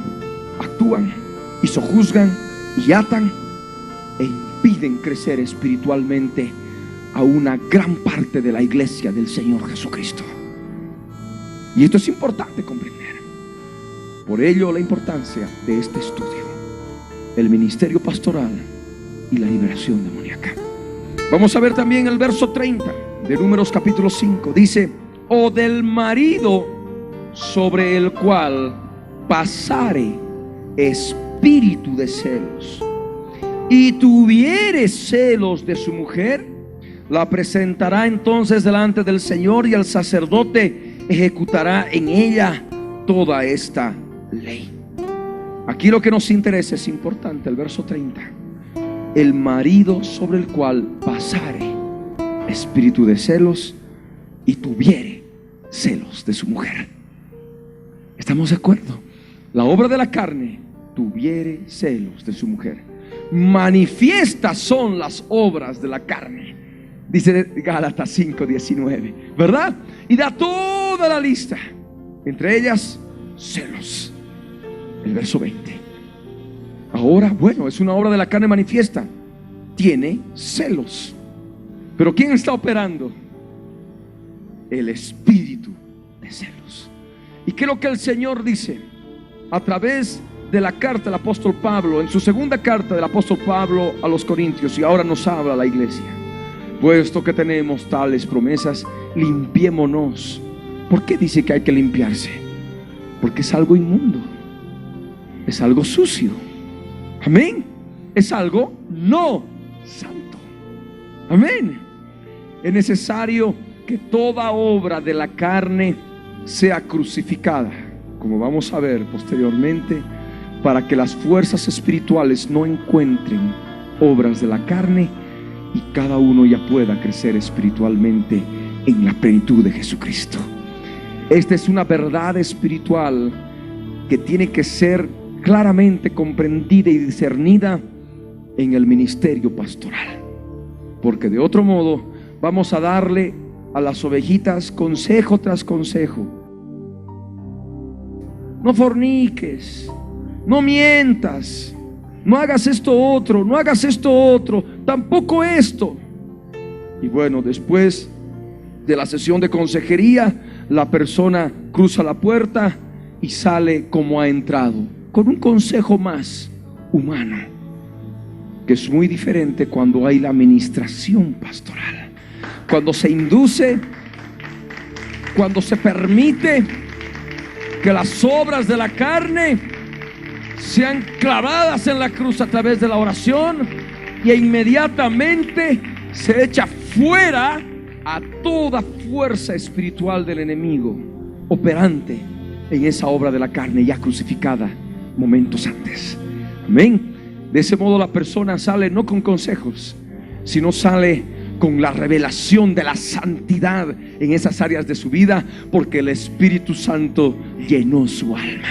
actúan y sojuzgan y atan e impiden crecer espiritualmente a una gran parte de la iglesia del Señor Jesucristo. Y esto es importante comprender. Por ello la importancia de este estudio, el ministerio pastoral y la liberación demoníaca. Vamos a ver también el verso 30 de Números capítulo 5. Dice: o del marido sobre el cual pasare espíritu de celos y tuviere celos de su mujer, la presentará entonces delante del Señor, y el sacerdote ejecutará en ella toda esta ley. Aquí lo que nos interesa es importante, el verso 30: el marido sobre el cual pasare espíritu de celos y tuviere celos de su mujer. ¿Estamos de acuerdo? La obra de la carne: tuviere celos de su mujer. Manifiestas son las obras de la carne, dice Gálatas 5:19, ¿verdad? Y da toda la lista, entre ellas celos. El verso 20: ahora, bueno, es una obra de la carne manifiesta. Tiene celos. Pero ¿quién está operando? El espíritu de celos. ¿Y qué es lo que el Señor dice? A través de la carta del apóstol Pablo, en su segunda carta del apóstol Pablo a los Corintios, y ahora nos habla la iglesia. Puesto que tenemos tales promesas, limpiémonos. ¿Por qué dice que hay que limpiarse? Porque es algo inmundo, es algo sucio. Amén. Es algo no santo. Amén. Es necesario que toda obra de la carne sea crucificada, como vamos a ver posteriormente, para que las fuerzas espirituales no encuentren obras de la carne y cada uno ya pueda crecer espiritualmente en la plenitud de Jesucristo. Esta es una verdad espiritual que tiene que ser claramente comprendida y discernida en el ministerio pastoral, porque de otro modo vamos a darle a las ovejitas consejo tras consejo. No forniques, no mientas, no hagas esto otro, no hagas esto otro, tampoco esto. Y bueno, después de la sesión de consejería, la persona cruza la puerta y sale como ha entrado, con un consejo más humano, que es muy diferente cuando hay la administración pastoral, cuando se induce, cuando se permite que las obras de la carne sean clavadas en la cruz a través de la oración, y inmediatamente se echa fuera a toda fuerza espiritual del enemigo operante en esa obra de la carne ya crucificada momentos antes. Amén. De ese modo la persona sale no con consejos, sino sale con la revelación de la santidad en esas áreas de su vida, porque el Espíritu Santo llenó su alma.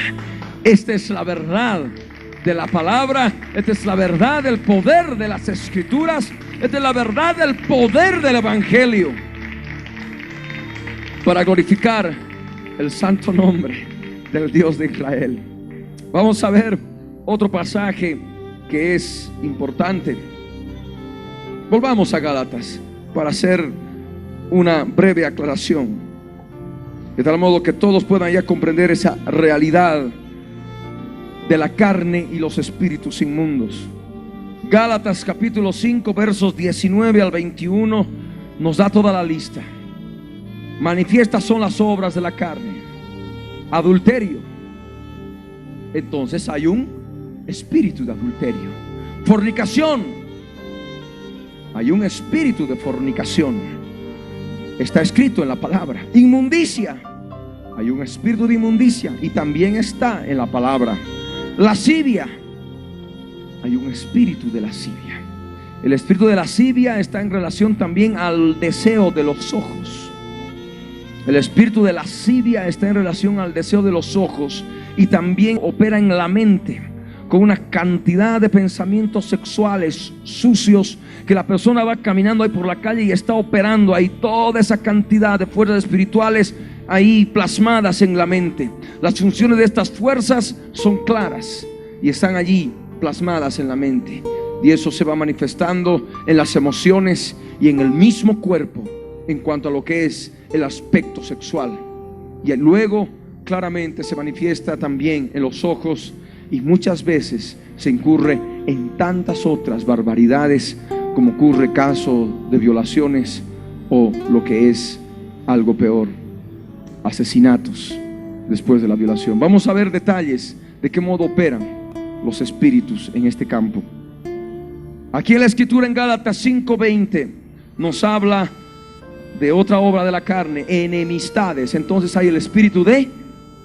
Esta es la verdad de la palabra, esta es la verdad del poder de las Escrituras, esta es la verdad del poder del Evangelio, para glorificar el santo nombre del Dios de Israel. Vamos a ver otro pasaje que es importante. Volvamos a Gálatas para hacer una breve aclaración, de tal modo que todos puedan ya comprender esa realidad de la carne y los espíritus inmundos. Gálatas capítulo 5 versos 19 al 21 nos da toda la lista. Manifiestas son las obras de la carne: adulterio. Entonces hay un espíritu de adulterio. Fornicación, hay un espíritu de fornicación, está escrito en la palabra. Inmundicia, hay un espíritu de inmundicia y también está en la palabra. Lascivia, hay un espíritu de lascivia. El espíritu de lascivia está en relación también al deseo de los ojos. El espíritu de lascivia está en relación al deseo de los ojos y también opera en la mente, con una cantidad de pensamientos sexuales sucios, que la persona va caminando ahí por la calle y está operando ahí toda esa cantidad de fuerzas espirituales ahí plasmadas en la mente. Las funciones de estas fuerzas son claras y están allí plasmadas en la mente, y eso se va manifestando en las emociones y en el mismo cuerpo en cuanto a lo que es el aspecto sexual, y luego claramente se manifiesta también en los ojos, y muchas veces se incurre en tantas otras barbaridades, como ocurre caso de violaciones o lo que es algo peor, asesinatos después de la violación. Vamos a ver detalles de qué modo operan los espíritus en este campo. Aquí en la escritura en Gálatas 5:20 nos habla de otra obra de la carne: enemistades. Entonces hay el espíritu de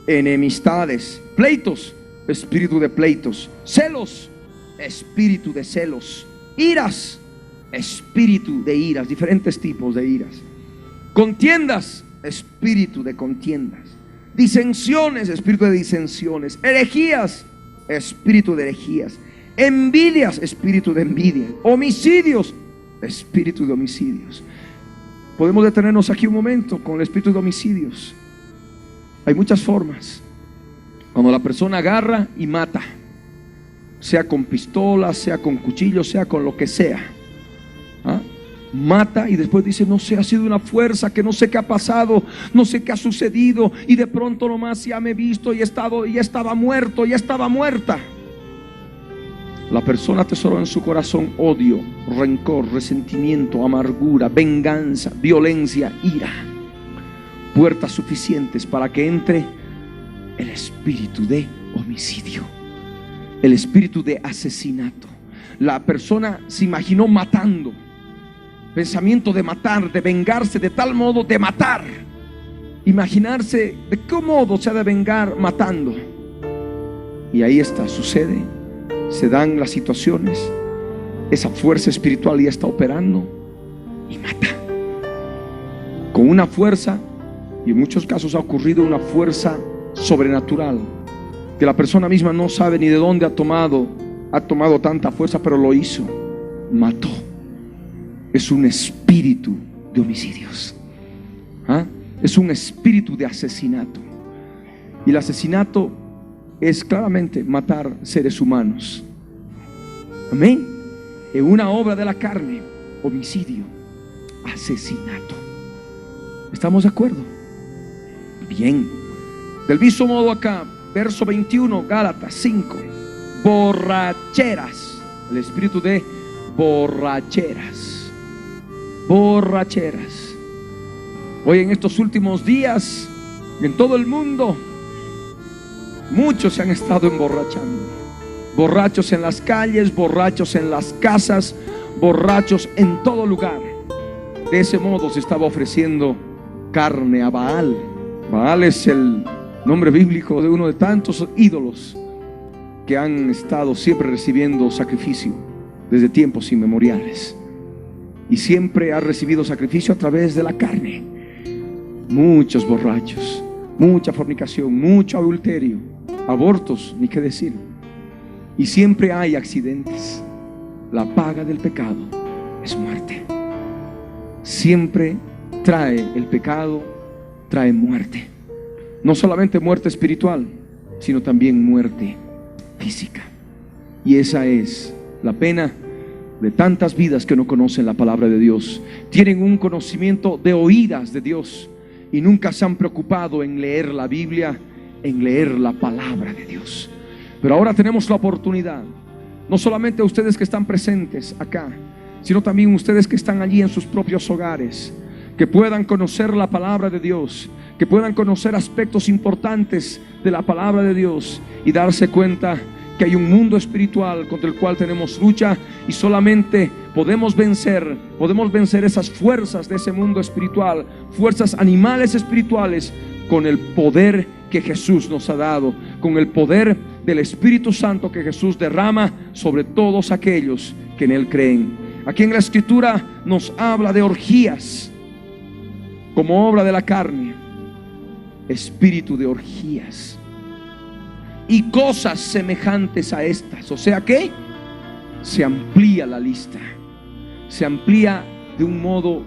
enemistades. Pleitos, espíritu de pleitos. Celos, espíritu de celos. Iras, espíritu de iras, diferentes tipos de iras. Contiendas, espíritu de contiendas. Disensiones, espíritu de disensiones. Herejías, espíritu de herejías. Envidias, espíritu de envidia. Homicidios, espíritu de homicidios. Podemos detenernos aquí un momento con el espíritu de homicidios. Hay muchas formas. Cuando la persona agarra y mata, sea con pistola, sea con cuchillo, sea con lo que sea. ¿Ah? Mata y después dice: no sé, ha sido una fuerza que no sé qué ha pasado, no sé qué ha sucedido, y de pronto nomás ya me he visto y ya estaba muerto, ya estaba muerta. La persona atesoró en su corazón odio, rencor, resentimiento, amargura, venganza, violencia, ira. Puertas suficientes para que entre el espíritu de homicidio, el espíritu de asesinato. La persona se imaginó matando, pensamiento de matar, de vengarse, de tal modo de matar. Imaginarse de qué modo se ha de vengar matando. Y ahí está, sucede, se dan las situaciones, esa fuerza espiritual ya está operando y mata con una fuerza. Y en muchos casos ha ocurrido una fuerza sobrenatural que la persona misma no sabe ni de dónde ha tomado tanta fuerza, pero lo hizo, mató. Es un espíritu de homicidios. ¿Ah? Es un espíritu de asesinato. Y el asesinato es claramente matar seres humanos. Amén. En una obra de la carne, homicidio, asesinato. ¿Estamos de acuerdo? Bien. Del mismo modo acá, verso 21, Gálatas 5. Borracheras. El espíritu de borracheras. Borracheras. Hoy en estos últimos días, en todo el mundo, muchos se han estado emborrachando. Borrachos en las calles, borrachos en las casas, borrachos en todo lugar. De ese modo se estaba ofreciendo carne a Baal. Baal es el nombre bíblico de uno de tantos ídolos que han estado siempre recibiendo sacrificio desde tiempos inmemoriales. Y siempre ha recibido sacrificio a través de la carne. Muchos borrachos, mucha fornicación, mucho adulterio, abortos, ni qué decir. Y siempre hay accidentes. La paga del pecado es muerte. Siempre trae el pecado, trae muerte. No solamente muerte espiritual, sino también muerte física. Y esa es la pena de tantas vidas que no conocen la palabra de Dios. Tienen un conocimiento de oídas de Dios y nunca se han preocupado en leer la Biblia, en leer la palabra de Dios. Pero ahora tenemos la oportunidad, no solamente ustedes que están presentes acá, sino también ustedes que están allí en sus propios hogares, que puedan conocer la palabra de Dios, que puedan conocer aspectos importantes de la palabra de Dios y darse cuenta que hay un mundo espiritual contra el cual tenemos lucha, y solamente podemos vencer esas fuerzas de ese mundo espiritual, fuerzas animales espirituales, con el poder que Jesús nos ha dado, con el poder del Espíritu Santo que Jesús derrama sobre todos aquellos que en Él creen. Aquí en la Escritura nos habla de orgías como obra de la carne, espíritu de orgías y cosas semejantes a estas. O sea que se amplía la lista, se amplía de un modo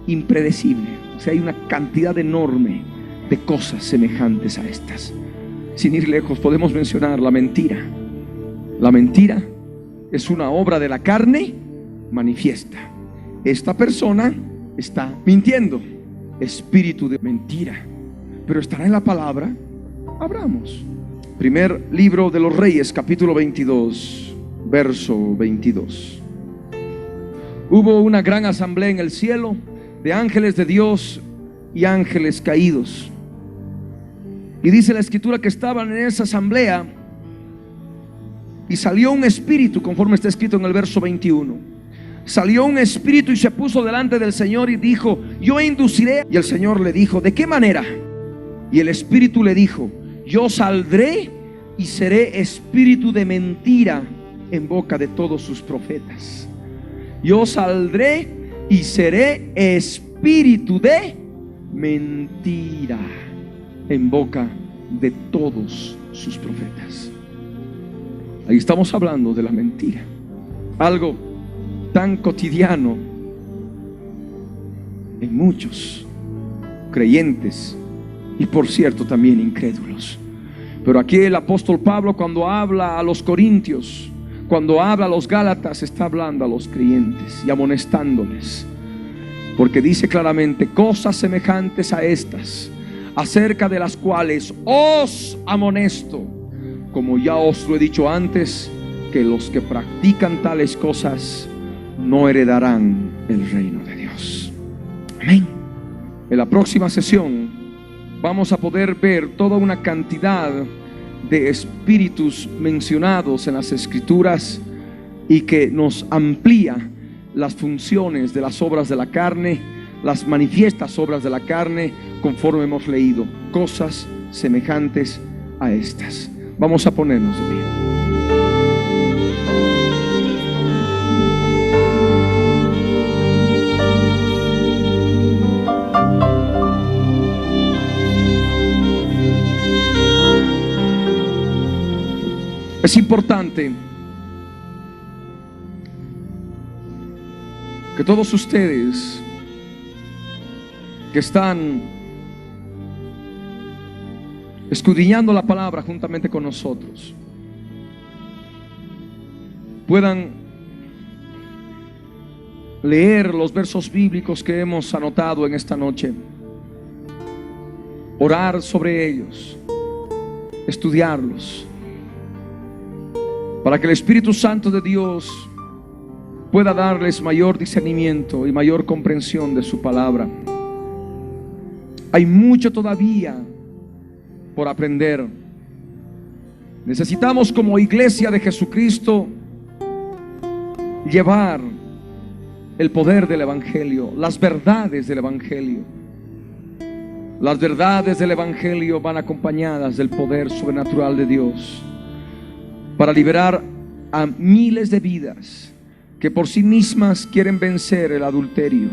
impredecible. O sea, hay una cantidad enorme de cosas semejantes a estas. Sin ir lejos, podemos mencionar la mentira. La mentira es una obra de la carne manifiesta. Esta persona está mintiendo, espíritu de mentira, pero estará en la palabra. Abramos. Primer libro de los Reyes, capítulo 22, verso 22. Hubo una gran asamblea en el cielo de ángeles de Dios y ángeles caídos. Y dice la Escritura que estaban en esa asamblea y salió un espíritu, conforme está escrito en el verso 21. Salió un espíritu y se puso delante del Señor y dijo: yo induciré. Y el Señor le dijo: ¿de qué manera? Y el espíritu le dijo: yo saldré y seré espíritu de mentira en boca de todos sus profetas. Yo saldré y seré espíritu de mentira en boca de todos sus profetas. Ahí estamos hablando de la mentira, algo tan cotidiano en muchos creyentes y, por cierto, también incrédulos. Pero aquí el apóstol Pablo, cuando habla a los corintios, cuando habla a los gálatas, está hablando a los creyentes y amonestándoles, porque dice claramente: cosas semejantes a estas, acerca de las cuales os amonesto, como ya os lo he dicho antes, que los que practican tales cosas no heredarán el reino de Dios. Amén. En la próxima sesión vamos a poder ver toda una cantidad de espíritus mencionados en las Escrituras y que nos amplía las funciones de las obras de la carne, las manifiestas obras de la carne, conforme hemos leído, cosas semejantes a estas. Vamos a ponernos de pie. Es importante que todos ustedes que están escudriñando la palabra juntamente con nosotros puedan leer los versos bíblicos que hemos anotado en esta noche, orar sobre ellos, estudiarlos, para que el Espíritu Santo de Dios pueda darles mayor discernimiento y mayor comprensión de su palabra. Hay mucho todavía por aprender. Necesitamos, como iglesia de Jesucristo, llevar el poder del Evangelio, las verdades del Evangelio. Las verdades del Evangelio van acompañadas del poder sobrenatural de Dios para liberar a miles de vidas que por sí mismas quieren vencer el adulterio,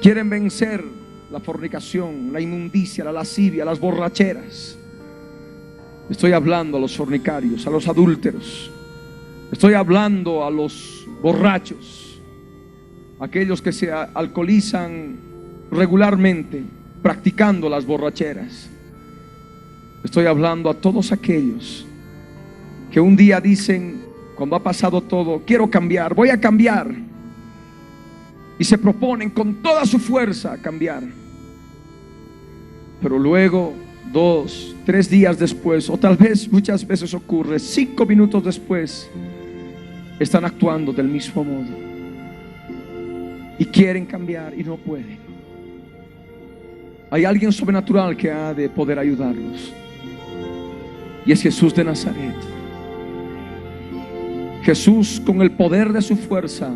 quieren vencer la fornicación, la inmundicia, la lascivia, las borracheras. Estoy hablando a los fornicarios, a los adúlteros. Estoy hablando a los borrachos, aquellos que se alcoholizan regularmente practicando las borracheras. Estoy hablando a todos aquellos que un día dicen, cuando ha pasado todo: quiero cambiar, voy a cambiar, y se proponen con toda su fuerza cambiar, pero luego 2, 3 días después, o tal vez muchas veces ocurre 5 minutos después, están actuando del mismo modo y quieren cambiar y no pueden. Hay alguien sobrenatural que ha de poder ayudarlos, y es Jesús de Nazaret. Jesús, con el poder de su fuerza,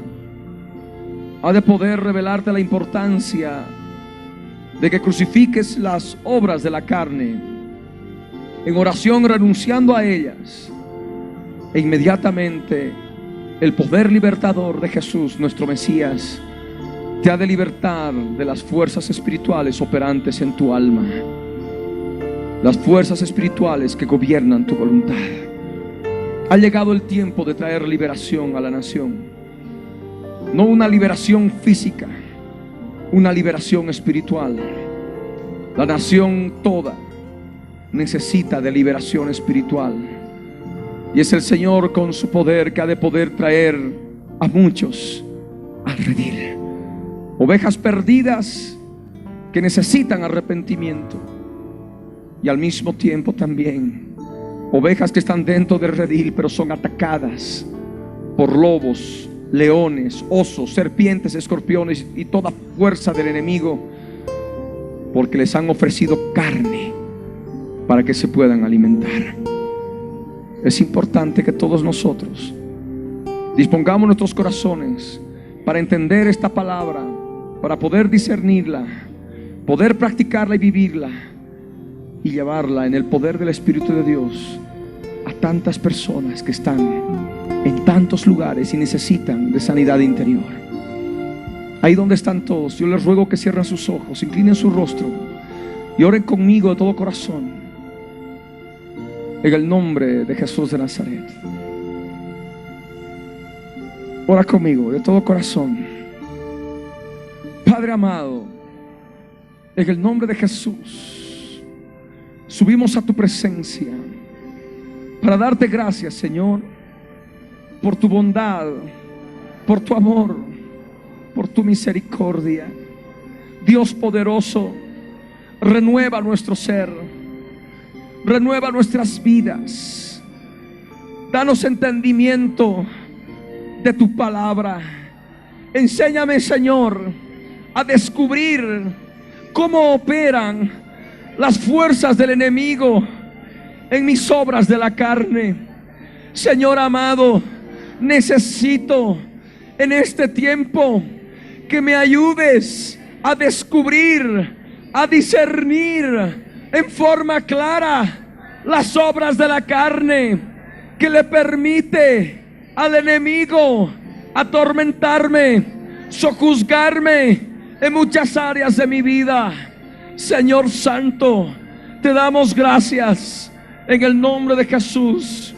ha de poder revelarte la importancia de que crucifiques las obras de la carne en oración, renunciando a ellas, e inmediatamente el poder libertador de Jesús, nuestro Mesías, te ha de libertar de las fuerzas espirituales operantes en tu alma, las fuerzas espirituales que gobiernan tu voluntad. Ha llegado el tiempo de traer liberación a la nación. No una liberación física, una liberación espiritual. La nación toda necesita de liberación espiritual, y es el Señor con su poder que ha de poder traer a muchos al redil. Ovejas perdidas que necesitan arrepentimiento, y al mismo tiempo también ovejas que están dentro del redil, pero son atacadas por lobos, leones, osos, serpientes, escorpiones y toda fuerza del enemigo, porque les han ofrecido carne para que se puedan alimentar. Es importante que todos nosotros dispongamos nuestros corazones para entender esta palabra, para poder discernirla, poder practicarla y vivirla, y llevarla en el poder del Espíritu de Dios a tantas personas que están en tantos lugares y necesitan de sanidad interior. Ahí donde están todos, yo les ruego que cierren sus ojos, inclinen su rostro y oren conmigo de todo corazón, en el nombre de Jesús de Nazaret. Ora conmigo de todo corazón. Padre amado, en el nombre de Jesús, subimos a tu presencia para darte gracias, Señor, por tu bondad, por tu amor, por tu misericordia. Dios poderoso, renueva nuestro ser, renueva nuestras vidas. Danos entendimiento de tu palabra. Enséñame, Señor, a descubrir cómo operan las fuerzas del enemigo en mis obras de la carne. Señor amado, necesito en este tiempo que me ayudes a descubrir, a discernir en forma clara las obras de la carne que le permite al enemigo atormentarme, sojuzgarme en muchas áreas de mi vida. Señor Santo, te damos gracias en el nombre de Jesús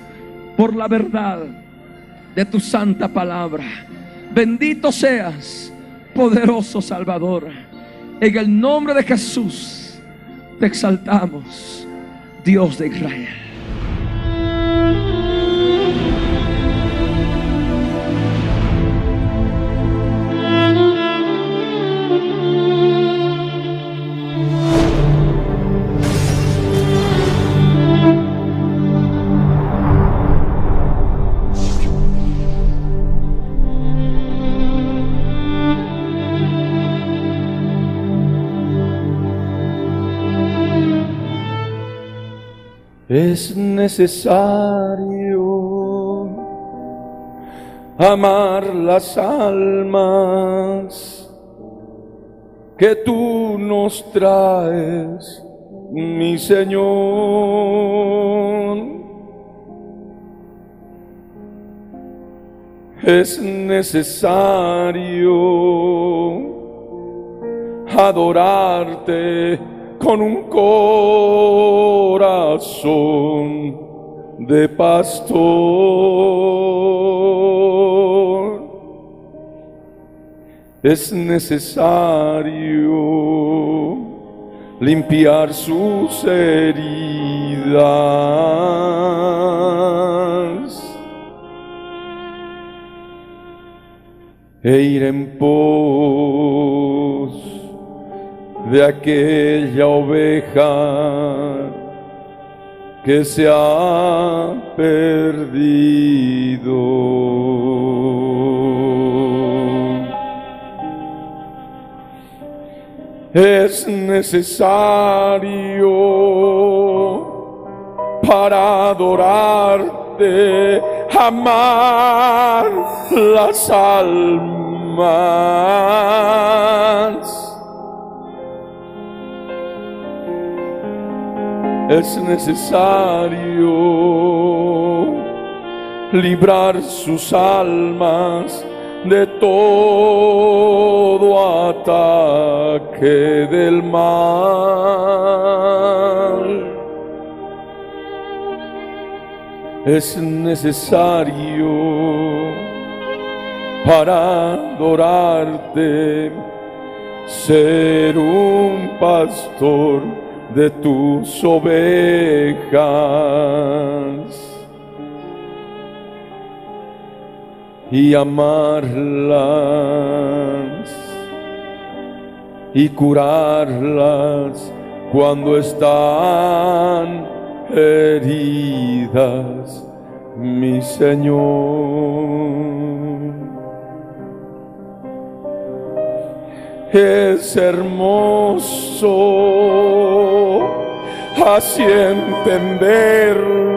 por la verdad de tu santa palabra. Bendito seas, poderoso Salvador. En el nombre de Jesús te exaltamos, Dios de Israel. Es necesario amar las almas que tú nos traes, mi Señor. Es necesario adorarte con un corazón de pastor. Es necesario limpiar sus heridas e ir en pos de aquella oveja que se ha perdido. Es necesario para adorarte amar las almas. Es necesario librar sus almas de todo ataque del mal. Es necesario para adorarte ser un pastor de tus ovejas y amarlas y curarlas cuando están heridas, mi Señor. Es hermoso así entenderlo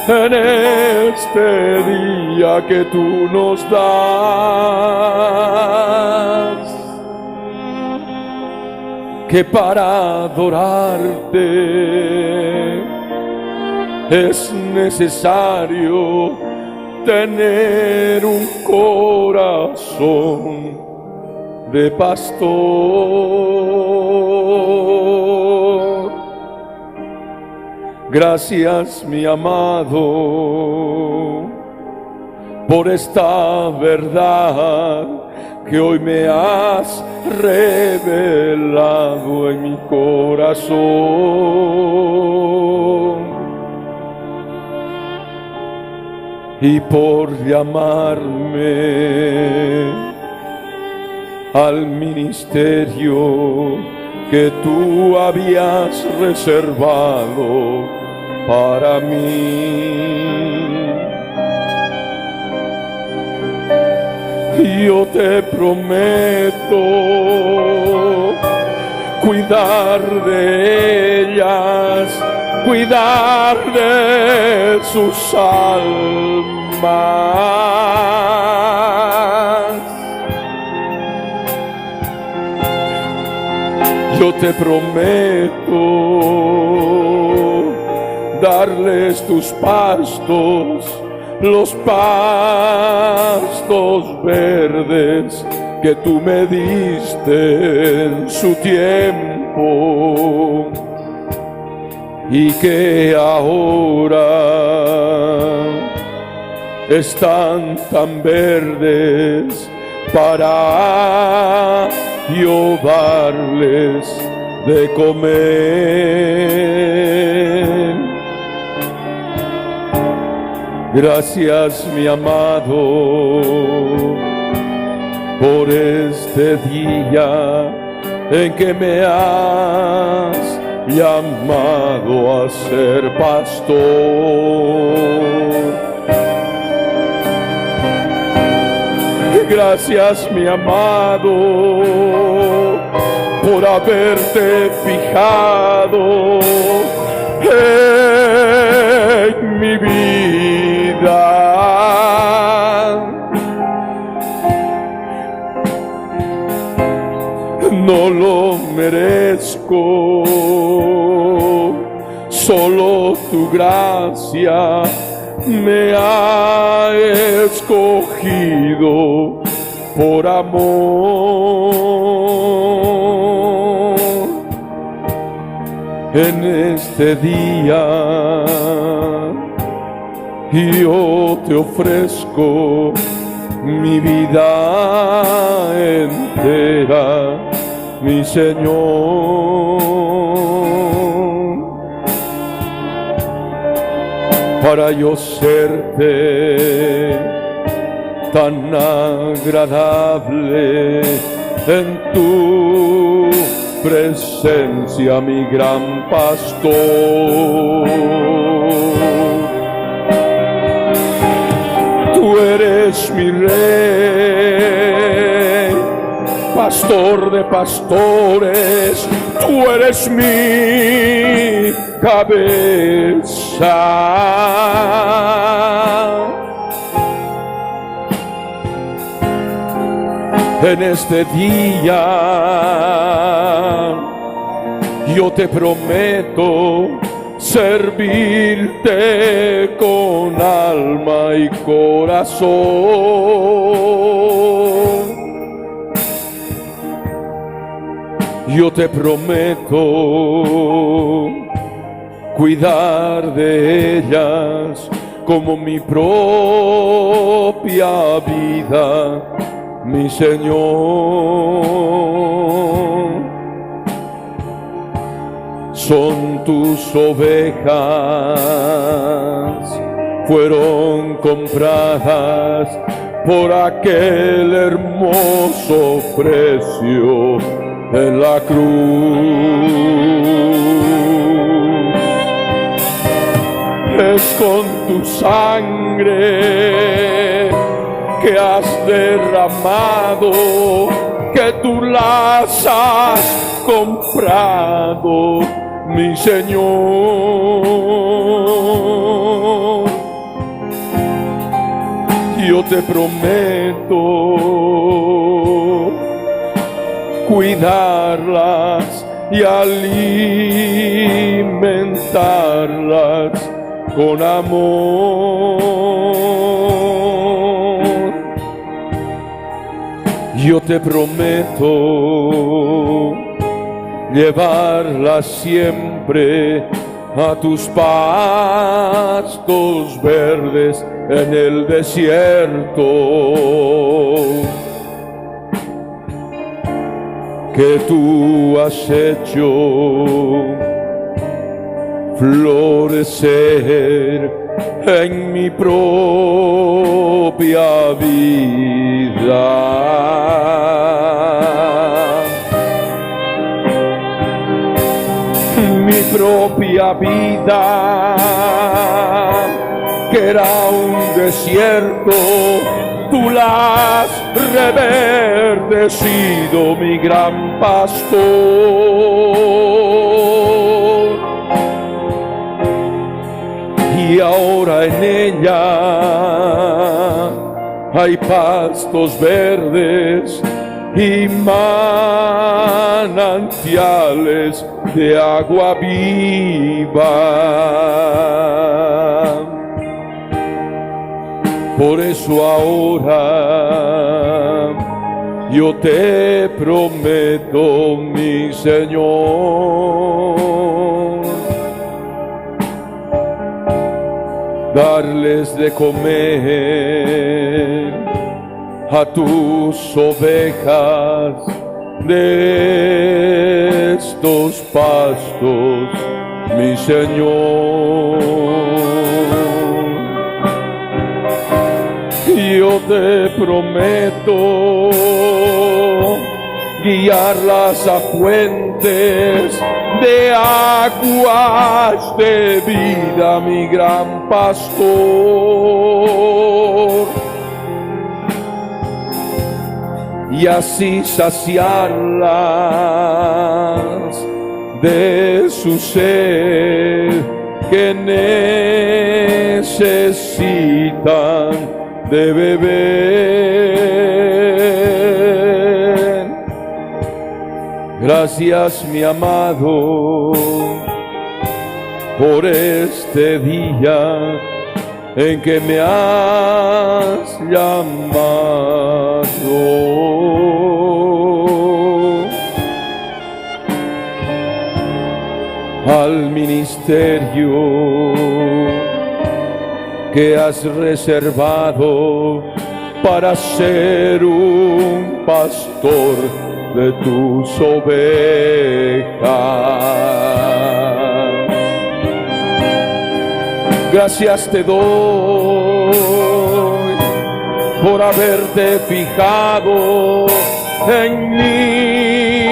en este día que tú nos das, que para adorarte es necesario tener un corazón de pastor. Gracias, mi amado, por esta verdad que hoy me has revelado en mi corazón. Y por llamarme al ministerio que tú habías reservado para mí, yo te prometo cuidar de ellas, cuidar de sus almas. Yo te prometo darles tus pastos, los pastos verdes que tú me diste en su tiempo y que ahora están tan verdes para yo darles de comer. Gracias, mi amado, por este día en que me has llamado a ser pastor. Gracias, mi amado, por haberte fijado en mi vida. No lo merezco, solo tu gracia me ha escogido por amor. En este día yo te ofrezco mi vida entera, mi Señor, para yo serte tan agradable en tu presencia, mi gran pastor. Tú eres mi rey, pastor de pastores, tú eres mi cabeza. En este día yo te prometo servirte con alma y corazón. Yo te prometo cuidar de ellas como mi propia vida, mi Señor. Son tus ovejas, fueron compradas por aquel hermoso precio en la cruz. Es con tu sangre que has derramado, que tú las has comprado, mi Señor. Yo te prometo cuidarlas y alimentarlas con amor. Yo te prometo llevarlas siempre a tus pastos verdes. verdes en el desierto. que tú has hecho florecer en mi propia vida. Mi propia vida, que era un desierto, tú la has reverdecido, mi gran pastor. Y ahora en ella hay pastos verdes y manantiales de agua viva. Por eso ahora yo te prometo, mi Señor, darles de comer a tus ovejas de estos pastos, mi Señor. Yo te prometo guiarlas a fuentes de aguas de vida, mi gran pastor, y así saciarlas de su sed que necesitan de beber. Gracias, mi amado, por este día en que me has llamado al ministerio que has reservado para ser un pastor de tus ovejas. Gracias te doy por haberte fijado en mi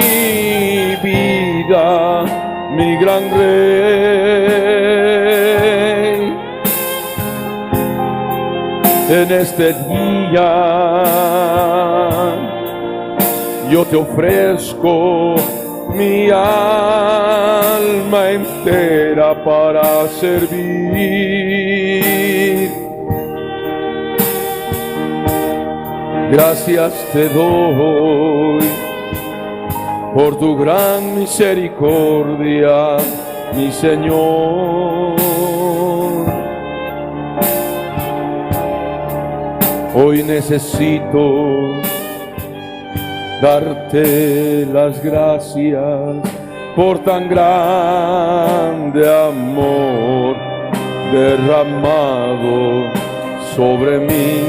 vida, mi gran Rey. En este día yo te ofrezco mi alma entera para servir. Gracias te doy por tu gran misericordia, mi Señor. Hoy necesito darte las gracias por tan grande amor derramado sobre mí.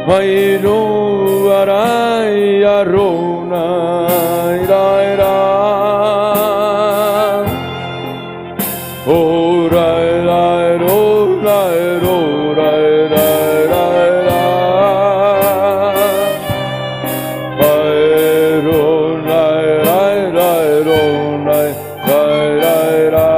Ay, no, aray, arona, ira, ira. Oh, ra, ra, ro, ra, ro, ra, ra, ra, ra. Ay, ro, ra, ra, ra, ro, ra, ra, ra, ra.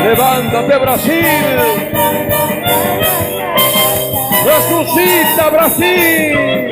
Levántate, Brasil. Resucita, Brasil.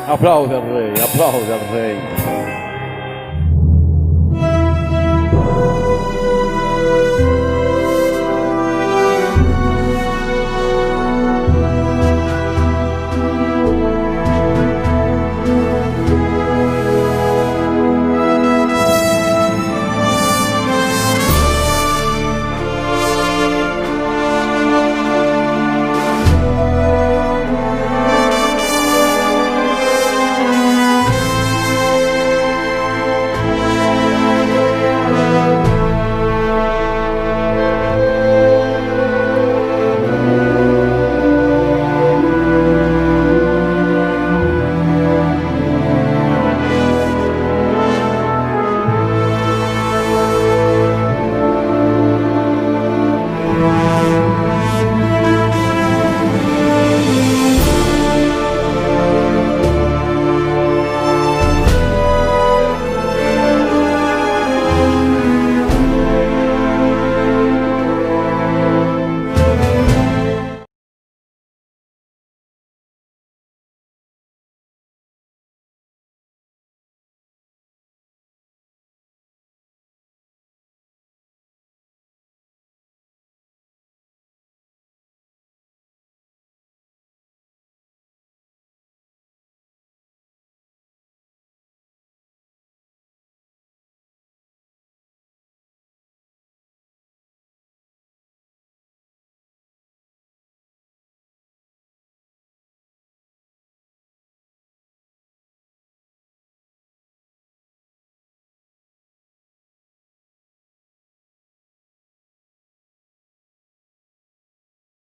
Aplaude al Rey, aplaude al Rey.